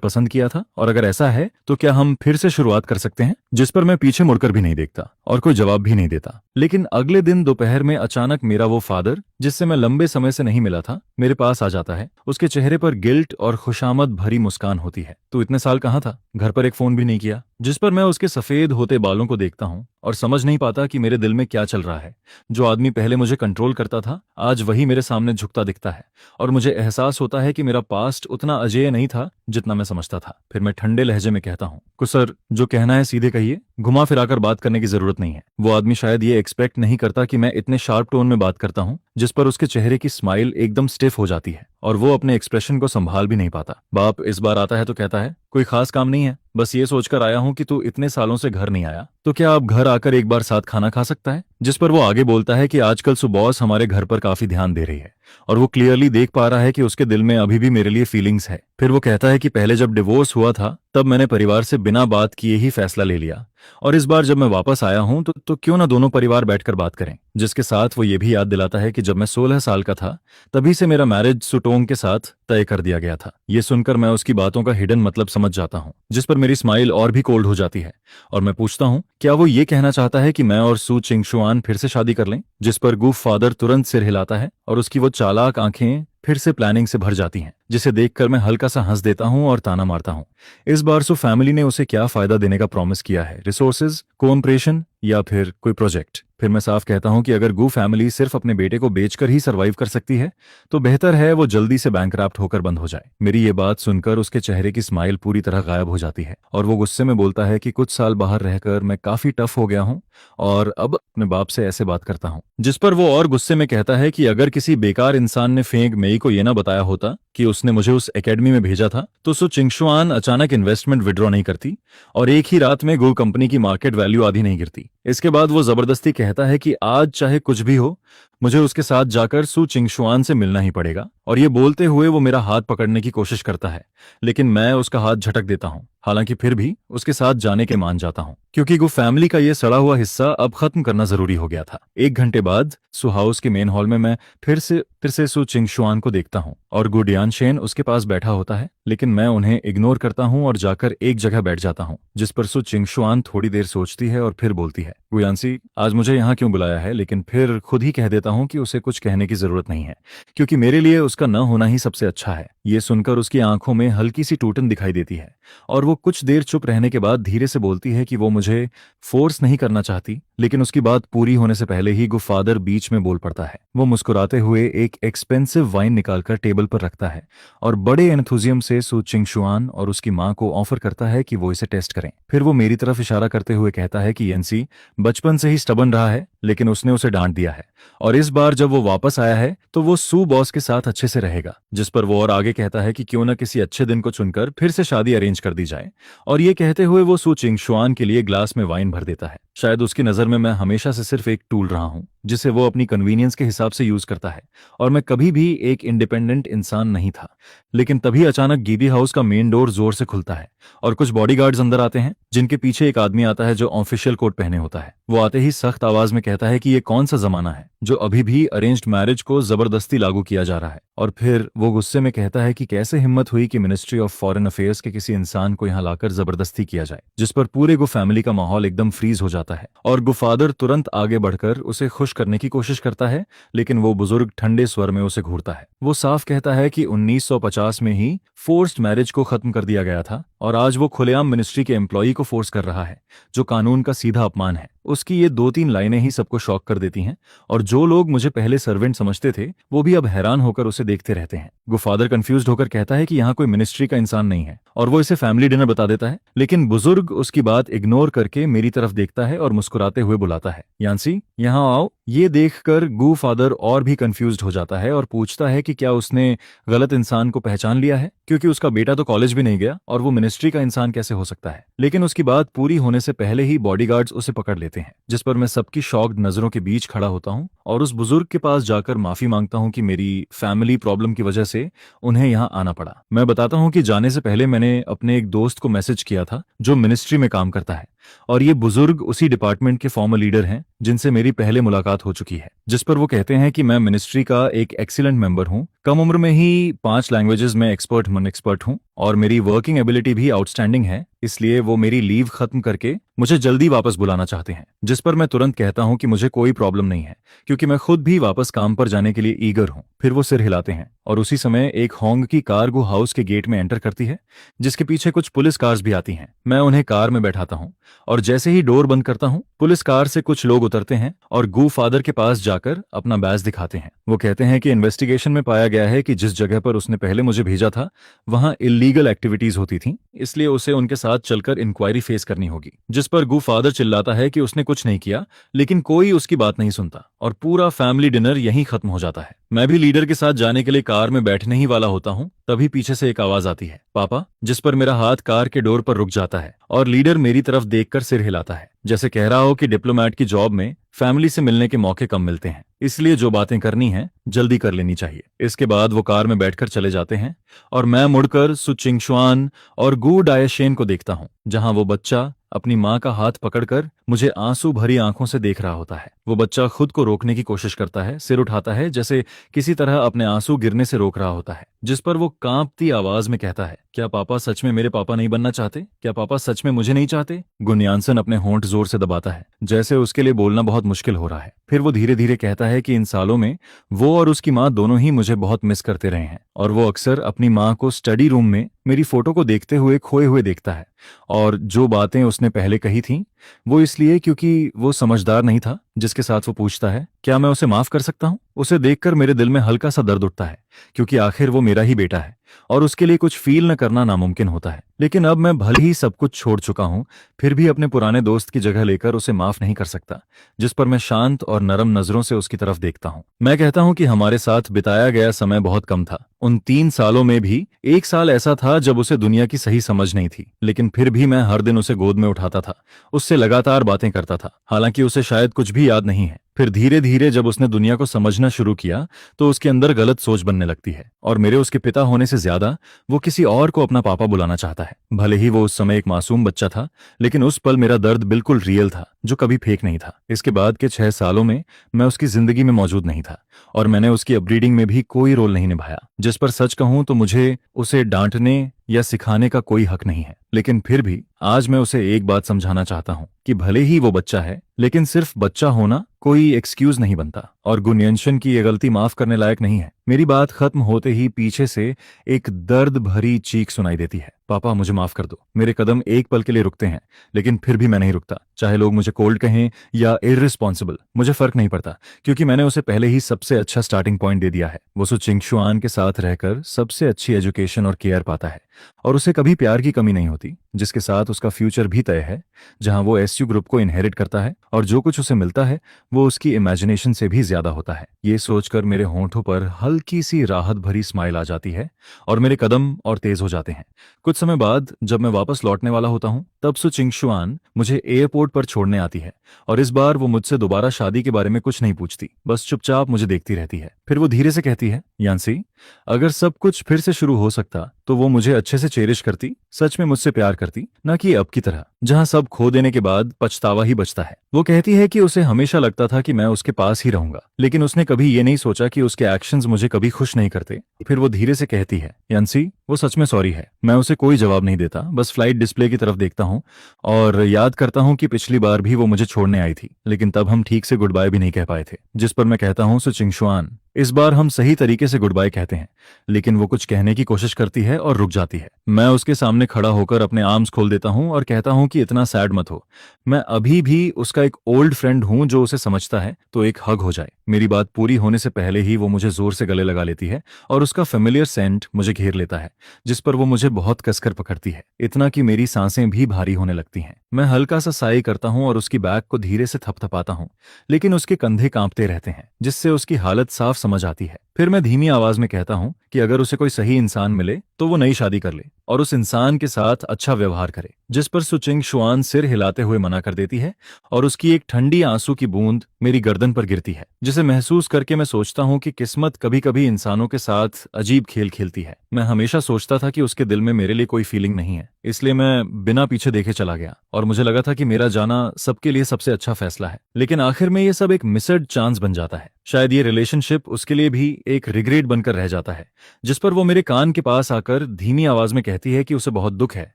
Speaker 1: पसंद किया था? और अगर ऐसा है तो क्या हम फिर से शुरुआत कर सकते हैं? जिस पर मैं पीछे मुड़कर भी नहीं देखता और कोई जवाब भी नहीं देता। लेकिन अगले दिन दोपहर में अचानक मेरा वो फादर, जिससे मैं लंबे समय से नहीं मिला था, मेरे पास आ जाता है। उसके चेहरे पर गिल्ट और खुशामद भरी मुस्कान होती है। तू इतने साल कहाँ था? घर पर एक फोन भी नहीं किया। जिस पर मैं उसके सफेद होते बालों को देखता हूँ और समझ नहीं पाता कि मेरे दिल में क्या चल रहा है। जो आदमी पहले मुझे कंट्रोल करता था आज वही मेरे सामने झुकता दिखता है और मुझे एहसास होता है कि मेरा पास्ट उतना अजेय नहीं था जितना मैं समझता था। फिर मैं ठंडे लहजे में कहता हूँ, कुसर, जो कहना है सीधे कहिए, घुमा फिराकर बात करने की जरूरत नहीं है। वो आदमी शायद ये एक्सपेक्ट नहीं करता कि मैं इतने शार्प टोन में बात करता हूँ। जिस पर उसके चेहरे की स्माइल एकदम स्टिफ हो जाती है और वो अपने एक्सप्रेशन को संभाल भी नहीं पाता। बाप इस बार आता है तो कहता है, कोई खास काम नहीं है, बस ये सोचकर आया हूँ कि तू इतने सालों से घर नहीं आया, तो क्या अब घर आकर एक बार साथ खाना खा सकता है? जिस पर वो आगे बोलता है कि आजकल सुबॉस हमारे घर पर काफी ध्यान दे रही है और वो क्लियरली देख पा रहा है कि उसके दिल में अभी भी मेरे लिए फीलिंग्स है। फिर वो कहता है कि पहले जब डिवोर्स हुआ था तब मैंने परिवार से बिना बात किए ही फैसला ले लिया और इस बार जब मैं वापस आया हूं तो क्यों ना दोनों परिवार बैठकर बात करें। जिसके साथ वो ये भी याद दिलाता है कि जब मैं 16 साल का था तभी से मेरा मैरिज सुटोंग के साथ तय कर दिया गया था। ये सुनकर मैं उसकी बातों का हिडन मतलब समझ जाता हूँ। जिस पर मेरी स्माइल और भी कोल्ड हो जाती है और मैं पूछता हूँ, क्या वो ये कहना चाहता है कि मैं और सू चिंगशुआन फिर से शादी कर लें? जिस पर गूफ फादर तुरंत सिर हिलाता है और उसकी वो चालाक आंखें फिर से प्लानिंग से भर जाती हैं, जिसे देखकर मैं हल्का सा हंस देता हूं और ताना मारता हूं। इस बार सो फैमिली ने उसे क्या फायदा देने का प्रॉमिस किया है, रिसोर्सेज, कोऑपरेशन या फिर कोई प्रोजेक्ट? फिर मैं साफ कहता हूं कि अगर गू फैमिली सिर्फ अपने बेटे को बेचकर ही सरवाइव कर सकती है तो बेहतर है वो जल्दी से बैंकरप्ट होकर बंद हो जाए। मेरी ये बात सुनकर उसके चेहरे की स्माइल पूरी तरह गायब हो जाती है और वो गुस्से में बोलता है कि कुछ साल बाहर रहकर मैं काफी टफ हो गया हूं और अब अपने बाप से ऐसे बात करता हूं। जिस पर वो और गुस्से में कहता है कि अगर किसी बेकार इंसान ने फेंग मेई को ये ना बताया होता कि उसने मुझे उस एकेडमी में भेजा था तो सो चिंगशुआन अचानक इन्वेस्टमेंट विड्रॉ नहीं करती और एक ही रात में गो कंपनी की मार्केट वैल्यू आधी नहीं गिरती। इसके बाद वो जबरदस्ती कहता है कि आज चाहे कुछ भी हो मुझे उसके साथ जाकर सु चिंगशुआन से मिलना ही पड़ेगा, और ये बोलते हुए वो मेरा हाथ पकड़ने की कोशिश करता है लेकिन मैं उसका हाथ झटक देता हूं। हालांकि फिर भी उसके साथ जाने के मान जाता हूं क्योंकि गो फैमिली का ये सड़ा हुआ हिस्सा अब खत्म करना जरूरी हो गया था। 1 घंटे बाद सु हाउस के मेन हॉल में मैं फिर से सु चिंगशुआन को देखता हूं और गु डियानशेन उसके पास बैठा होता है, लेकिन मैं उन्हें इग्नोर करता हूं और जाकर एक जगह बैठ जाता हूं। जिस पर सु चिंगशुआन थोड़ी देर सोचती है और फिर बोलती है, गुयांसी आज मुझे यहाँ क्यों बुलाया है? लेकिन फिर खुद ही कह देता हूं कि उसे कुछ कहने की जरूरत नहीं है क्योंकि मेरे लिए उसका न होना ही सबसे अच्छा है। ये सुनकर उसकी आंखों में हल्की सी टूटन दिखाई देती है और वो कुछ देर चुप रहने के बाद धीरे से बोलती है कि वो मुझे फोर्स नहीं करना चाहती, लेकिन उसकी बात पूरी होने से पहले ही गुफादर बीच में बोल पड़ता है। वो मुस्कुराते हुए एक एक्सपेंसिव वाइन निकालकर टेबल पर रखता है और बड़े एंथुजियम से सु चिंगशुआन और उसकी मां को ऑफर करता है कि वो इसे टेस्ट करें। फिर वो मेरी तरफ इशारा करते हुए कहता है कि येंसी बचपन से ही स्टबन रहा है लेकिन उसने उसे डांट दिया है और इस बार जब वो वापस आया है तो वो सु बॉस के साथ अच्छे से रहेगा। जिस पर वो और आगे कहता है कि क्यों न किसी अच्छे दिन को चुनकर फिर से शादी अरेंज कर दी जाए, और ये कहते हुए वो सु चिंगशुआन के लिए ग्लास में वाइन भर देता है। शायद उसकी नजर में मैं हमेशा से सिर्फ एक टूल रहा हूं जिसे वो अपनी कन्वीनियंस के हिसाब से यूज करता है और मैं कभी भी एक इंडिपेंडेंट इंसान नहीं था। लेकिन तभी अचानक गीबी हाउस का मेन डोर जोर से खुलता है और कुछ बॉडीगार्ड्स अंदर आते हैं, जिनके पीछे एक आदमी आता है जो ऑफिशियल कोट पहने होता है। वो आते ही सख्त आवाज में कहता है कि ये कौन सा जमाना है जो अभी भी अरेंज्ड मैरिज को जबरदस्ती लागू किया जा रहा है, और फिर वो गुस्से में कहता है कि कैसे हिम्मत हुई कि मिनिस्ट्री ऑफ फॉरेन अफेयर्स के किसी इंसान को यहाँ लाकर जबरदस्ती किया जाए। जिस पर पूरे गो फैमिली का माहौल एकदम फ्रीज हो जाता है और गुफादर तुरंत आगे बढ़कर उसे खुश करने की कोशिश करता है, लेकिन वो बुजुर्ग ठंडे स्वर में उसे घूरता है। वो साफ कहता है कि 1950 में ही फोर्स्ड मैरिज को खत्म कर दिया गया था और आज वो खुलेआम मिनिस्ट्री के एम्प्लॉई को फोर्स कर रहा है, जो कानून का सीधा अपमान है। उसकी ये 2-3 लाइनें ही सबको शॉक कर देती हैं और जो लोग मुझे पहले सर्वेंट समझते थे वो भी अब हैरान होकर उसे देखते रहते हैं। गुफादर कंफ्यूज्ड होकर कहता है कि यहाँ कोई मिनिस्ट्री का इंसान नहीं है और वो इसे फैमिली डिनर बता देता है, लेकिन बुजुर्ग उसकी बात इग्नोर करके मेरी तरफ देखता है और मुस्कुराते हुए बुलाता है, यांसी यहाँ आओ। ये देखकर गू फादर और भी कंफ्यूज्ड हो जाता है और पूछता है कि क्या उसने गलत इंसान को पहचान लिया है, क्योंकि उसका बेटा तो कॉलेज भी नहीं गया और वो मिनिस्ट्री का इंसान कैसे हो सकता है। लेकिन उसकी बात पूरी होने से पहले ही बॉडीगार्ड्स उसे पकड़ लेते हैं, जिस पर मैं सबकी शॉक्ड नजरों के बीच खड़ा होता हूं और उस बुजुर्ग के पास जाकर माफी मांगता हूं कि मेरी फैमिली प्रॉब्लम की वजह से उन्हें यहां आना पड़ा। मैं बताता हूं कि जाने से पहले मैंने अपने एक दोस्त को मैसेज किया था जो मिनिस्ट्री में काम करता है और ये बुजुर्ग उसी डिपार्टमेंट के फॉर्मर लीडर हैं जिनसे मेरी पहले मुलाकात हो चुकी है। जिस पर वो कहते हैं कि मैं मिनिस्ट्री का एक एक्सीलेंट मेंबर हूं, कम उम्र में ही 5 लैंग्वेजेस में एक्सपर्ट हूं और मेरी वर्किंग एबिलिटी भी आउटस्टैंडिंग है, इसलिए वो मेरी लीव खत्म करके मुझे जल्दी वापस बुलाना चाहते हैं। जिस पर मैं तुरंत कहता हूं कि मुझे कोई प्रॉब्लम नहीं है क्योंकि मैं खुद भी वापस काम पर जाने के लिए ईगर हूं। फिर वो सिर हिलाते हैं और उसी समय एक होंग की कार गो हाउस के गेट में एंटर करती है, जिसके पीछे कुछ पुलिस कार्स भी आती हैं। मैं उन्हें कार में बैठाता हूं और जैसे ही डोर बंद करता हूं पुलिस कार से कुछ लोग उतरते हैं और गू फादर के पास जाकर अपना बैज दिखाते हैं। वो कहते हैं कि इन्वेस्टिगेशन में पाया गया है कि जिस जगह पर उसने पहले मुझे भेजा था वहां इल्लीगल एक्टिविटीज होती थी, इसलिए उसे उनके साथ चलकर इंक्वायरी फेस करनी होगी। जिस पर गू फादर चिल्लाता है कि उसने कुछ नहीं किया, लेकिन कोई उसकी बात नहीं सुनता और पूरा फैमिली डिनर यहीं खत्म हो जाता है। मैं भी लीडर के साथ जाने के लिए कार में बैठने ही वाला होता हूं, तभी पीछे से एक आवाज आती है, पापा। जिस पर मेरा हाथ कार के डोर पर रुक जाता है और लीडर मेरी तरफ देखकर सिर हिलाता है, जैसे कह रहा हो कि डिप्लोमेट की जॉब में फैमिली से मिलने के मौके कम मिलते हैं, इसलिए जो बातें करनी है जल्दी कर लेनी चाहिए। इसके बाद वो कार में बैठकर चले जाते हैं और मैं मुड़कर सु चिंगशुआन और गू डायशेन को देखता हूं, जहां वो बच्चा अपनी माँ का हाथ पकड़कर मुझे आंसू भरी आंखों से देख रहा होता है। वो बच्चा खुद को रोकने की कोशिश करता है, सिर उठाता है जैसे किसी तरह अपने आंसू गिरने से रोक रहा होता है, जिस पर वो कांपती आवाज में कहता है, क्या पापा सच में मेरे पापा नहीं बनना चाहते? क्या पापा सच में मुझे नहीं चाहते? गुनयानसन अपने होंठ जोर से दबाता है, जैसे उसके लिए बोलना बहुत मुश्किल हो रहा है। फिर वो धीरे धीरे कहता है कि इन सालों में वो और उसकी माँ दोनों ही मुझे बहुत मिस करते रहे हैं, और वो अक्सर अपनी माँ को स्टडी रूम में मेरी फोटो को देखते हुए खोए हुए देखता है। और जो बातें उसने पहले कही थीं, वो इसलिए क्योंकि वो समझदार नहीं था। जिसके साथ वो पूछता है, क्या मैं उसे माफ कर सकता हूँ? उसे देखकर मेरे दिल में हल्का सा दर्द उठता है, क्योंकि आखिर वो मेरा ही बेटा है और उसके लिए कुछ फील न करना नामुमकिन होता है। लेकिन अब मैं भले ही सब कुछ छोड़ चुका हूं, फिर भी अपने पुराने दोस्त की जगह लेकर उसे माफ नहीं कर सकता, जिस पर मैं शांत और नरम नजरों से उसकी तरफ देखता हूं। मैं कहता हूं कि हमारे साथ बिताया गया समय बहुत कम था। उन 3 सालों में भी 1 साल ऐसा था जब उसे दुनिया की सही समझ नहीं थी, लेकिन फिर भी मैं हर दिन उसे गोद में उठाता था, उससे लगातार बातें करता था, हालांकि उसे शायद कुछ भी याद नहीं है। फिर धीरे धीरे जब उसने दुनिया को समझना शुरू किया, तो उसके अंदर गलत सोच बनने लगती है, और मेरे उसके पिता होने से ज्यादा वो किसी और को अपना पापा बुलाना चाहता है। भले ही वो उस समय एक मासूम बच्चा था, लेकिन उस पल मेरा दर्द बिल्कुल रियल था, जो कभी फेक नहीं था। इसके बाद के 6 सालों में मैं उसकी जिंदगी में मौजूद नहीं था, और मैंने उसकी अपब्रीडिंग में भी कोई रोल नहीं निभाया। जिस पर सच कहूं तो मुझे उसे डांटने या सिखाने का कोई हक नहीं है। लेकिन फिर भी आज मैं उसे एक बात समझाना चाहता हूं कि भले ही वो बच्चा है, लेकिन सिर्फ बच्चा होना कोई एक्सक्यूज नहीं बनता, और गुनयंशन की ये गलती माफ करने लायक नहीं है। मेरी बात खत्म होते ही पीछे से एक दर्द भरी चीख सुनाई देती है, पापा मुझे माफ कर दो। मेरे कदम एक पल के लिए रुकते हैं, लेकिन फिर भी मैं नहीं रुकता। चाहे लोग मुझे कोल्ड कहें या इररिस्पॉन्सिबल, मुझे फर्क नहीं पड़ता, क्योंकि मैंने उसे पहले ही सबसे अच्छा स्टार्टिंग पॉइंट दे दिया है। वो सु चिंगशुआन के साथ रहकर सबसे अच्छी एजुकेशन और केयर पाता है, और उसे कभी प्यार की कमी नहीं होती, जिसके साथ उसका फ्यूचर भी तय है, जहां वो एसयू ग्रुप को इनहेरिट करता है, और जो कुछ उसे मिलता है वो उसकी इमेजिनेशन से भी ज्यादा होता है। ये सोचकर मेरे होंठों पर हल्की सी राहत भरी स्माइल आ जाती है, और मेरे कदम और तेज हो जाते हैं। कुछ समय बाद जब मैं वापस लौटने वाला होता हूं, तब सु चिंगशुआन मुझे एयरपोर्ट पर छोड़ने आती है, और इस बार वो मुझसे दोबारा शादी के बारे में कुछ नहीं पूछती, बस चुपचाप मुझे देखती रहती है। फिर वो धीरे से कहती है, यान्सी, अगर सब कुछ फिर से शुरू हो सकता तो वो मुझे अच्छे से चेरिश करती, सच में मुझसे प्यार करती, न कि अब की तरह जहां सब खो देने के बाद पछतावा ही बचता है। वो कहती है कि उसे हमेशा लगता था कि मैं उसके पास ही रहूंगा, लेकिन उसने कभी ये नहीं सोचा कि उसके एक्शंस मुझे कभी खुश नहीं करते। फिर वो धीरे से कहती है, यान्सी, वो सच में सॉरी है। मैं उसे कोई जवाब नहीं देता, बस फ्लाइट डिस्प्ले की तरफ देखता हूँ और याद करता हूँ कि पिछली बार भी वो मुझे छोड़ने आई थी, लेकिन तब हम ठीक से गुड बाय भी नहीं कह पाए थे। जिस पर मैं कहता हूँ, सु चिंगशुआन, इस बार हम सही तरीके से गुड बाय कहते हैं। लेकिन वो कुछ कहने की कोशिश करती है और रुक जाती है। मैं उसके सामने खड़ा होकर अपने आर्म्स खोल देता हूं और कहता हूं कि इतना सैड मत हो, मैं अभी भी उसका एक ओल्ड फ्रेंड हूं जो उसे समझता है, तो एक हग हो जाए। मेरी बात पूरी होने से पहले ही वो मुझे जोर से गले लगा लेती है और उसका फेमिलियर सेंट मुझे घेर लेता है, जिस पर वो मुझे बहुत कसकर पकड़ती है, इतना कि मेरी सांसें भी भारी होने लगती हैं। मैं हल्का सा साई करता हूं और उसकी बैक को धीरे से थपथपाता हूं, लेकिन उसके कंधे कांपते रहते हैं, जिससे उसकी हालत साफ समझ आती है। फिर मैं धीमी आवाज में कहता हूं कि अगर उसे कोई सही इंसान मिले तो वो नई शादी कर ले और उस इंसान के साथ अच्छा व्यवहार करे। जिस पर सु चिंगशुआन सिर हिलाते हुए मना कर देती है और उसकी एक ठंडी आंसू की बूंद मेरी गर्दन पर गिरती है, जिसे महसूस करके मैं सोचता हूं कि किस्मत कभी कभी इंसानों के साथ अजीब खेल खेलती है। मैं हमेशा सोचता था कि उसके दिल में मेरे लिए कोई फीलिंग नहीं है, इसलिए मैं बिना पीछे देखे चला गया और मुझे लगा था कि मेरा जाना सबके लिए सबसे अच्छा फैसला है। लेकिन आखिर में ये सब एक मिसड चांस बन जाता है। शायद ये रिलेशनशिप उसके लिए भी एक रिग्रेट बनकर रह जाता है। जिस पर वो मेरे कान के पास आकर धीमी आवाज में कहती है कि उसे बहुत दुख है,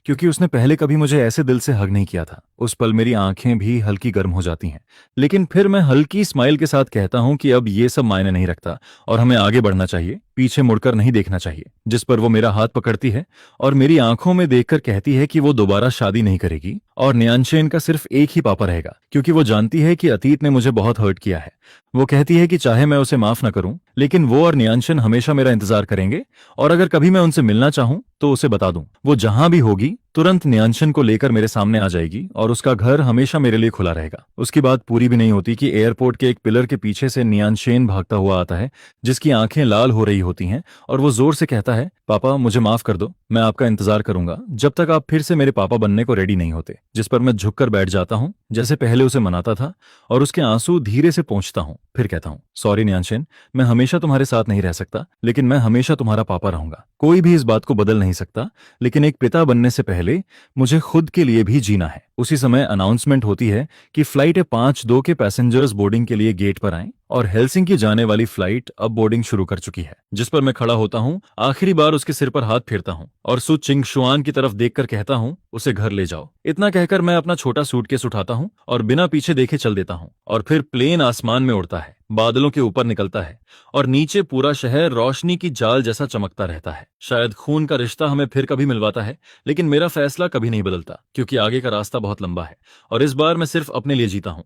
Speaker 1: क्योंकि उसने पहले कभी मुझे ऐसे दिल से हग नहीं किया था। उस पल मेरी आंखें भी हल्की गर्म हो जाती हैं, लेकिन फिर मैं हल्की स्माइल के साथ कहता हूं कि अब ये सब मायने नहीं रखता और हमें आगे बढ़ना चाहिए, पीछे मुड़कर नहीं देखना चाहिए। जिस पर वो मेरा हाथ पकड़ती है और मेरी आंखों में देखकर कहती है कि वो दोबारा शादी नहीं करेगी और न्यानशेन का सिर्फ एक ही पापा रहेगा, क्योंकि वो जानती है कि अतीत ने मुझे बहुत हर्ट किया है। वो कहती है कि चाहे मैं उसे माफ न करूं, लेकिन वो और न्यानशन हमेशा मेरा इंतजार करेंगे, और अगर कभी मैं उनसे मिलना चाहूं तो उसे बता दूं। वो जहां भी होगी तुरंत न्यानशन को लेकर मेरे सामने आ जाएगी और उसका घर हमेशा मेरे लिए खुला रहेगा। उसकी बात पूरी भी नहीं होती कि एयरपोर्ट के एक पिलर के पीछे से न्यानशेन भागता हुआ आता है, जिसकी आंखें लाल हो रही होती हैं, और वो जोर से कहता है, पापा मुझे माफ कर दो, मैं आपका इंतजार करूंगा जब तक आप फिर से मेरे पापा बनने को रेडी नहीं होते। जिस पर मैं झुककर बैठ जाता हूं, जैसे पहले उसे मनाता था, और उसके आंसू धीरे से पोंछता हूं। फिर कहता हूं, सॉरी न्यानशेन, मैं हमेशा तुम्हारे साथ नहीं रह सकता, लेकिन मैं हमेशा तुम्हारा पापा रहूंगा। कोई भी इस बात को बदल नहीं सकता, लेकिन एक पिता बनने से पहले पहले मुझे खुद के लिए भी जीना है। उसी समय अनाउंसमेंट होती है कि फ्लाइट 5-2 के पैसेंजर्स बोर्डिंग के लिए गेट पर आएं और हेलसिंकी जाने वाली फ्लाइट अब बोर्डिंग शुरू कर चुकी है। जिस पर मैं खड़ा होता हूँ, आखिरी बार उसके सिर पर हाथ फेरता हूँ और सु चिंगशुआन की तरफ देखकर कहता हूँ, उसे घर ले जाओ। इतना कहकर मैं अपना छोटा सूटकेस उठाता हूँ और बिना पीछे देखे चल देता हूँ। और फिर प्लेन आसमान में उड़ता है, बादलों के ऊपर निकलता है और नीचे पूरा शहर रोशनी की जाल जैसा चमकता रहता है। शायद खून का रिश्ता हमें फिर कभी मिलवाता है, लेकिन मेरा फैसला कभी नहीं बदलता, क्योंकि आगे का रास्ता बहुत लंबा है और इस बार मैं सिर्फ अपने लिए जीता हूँ।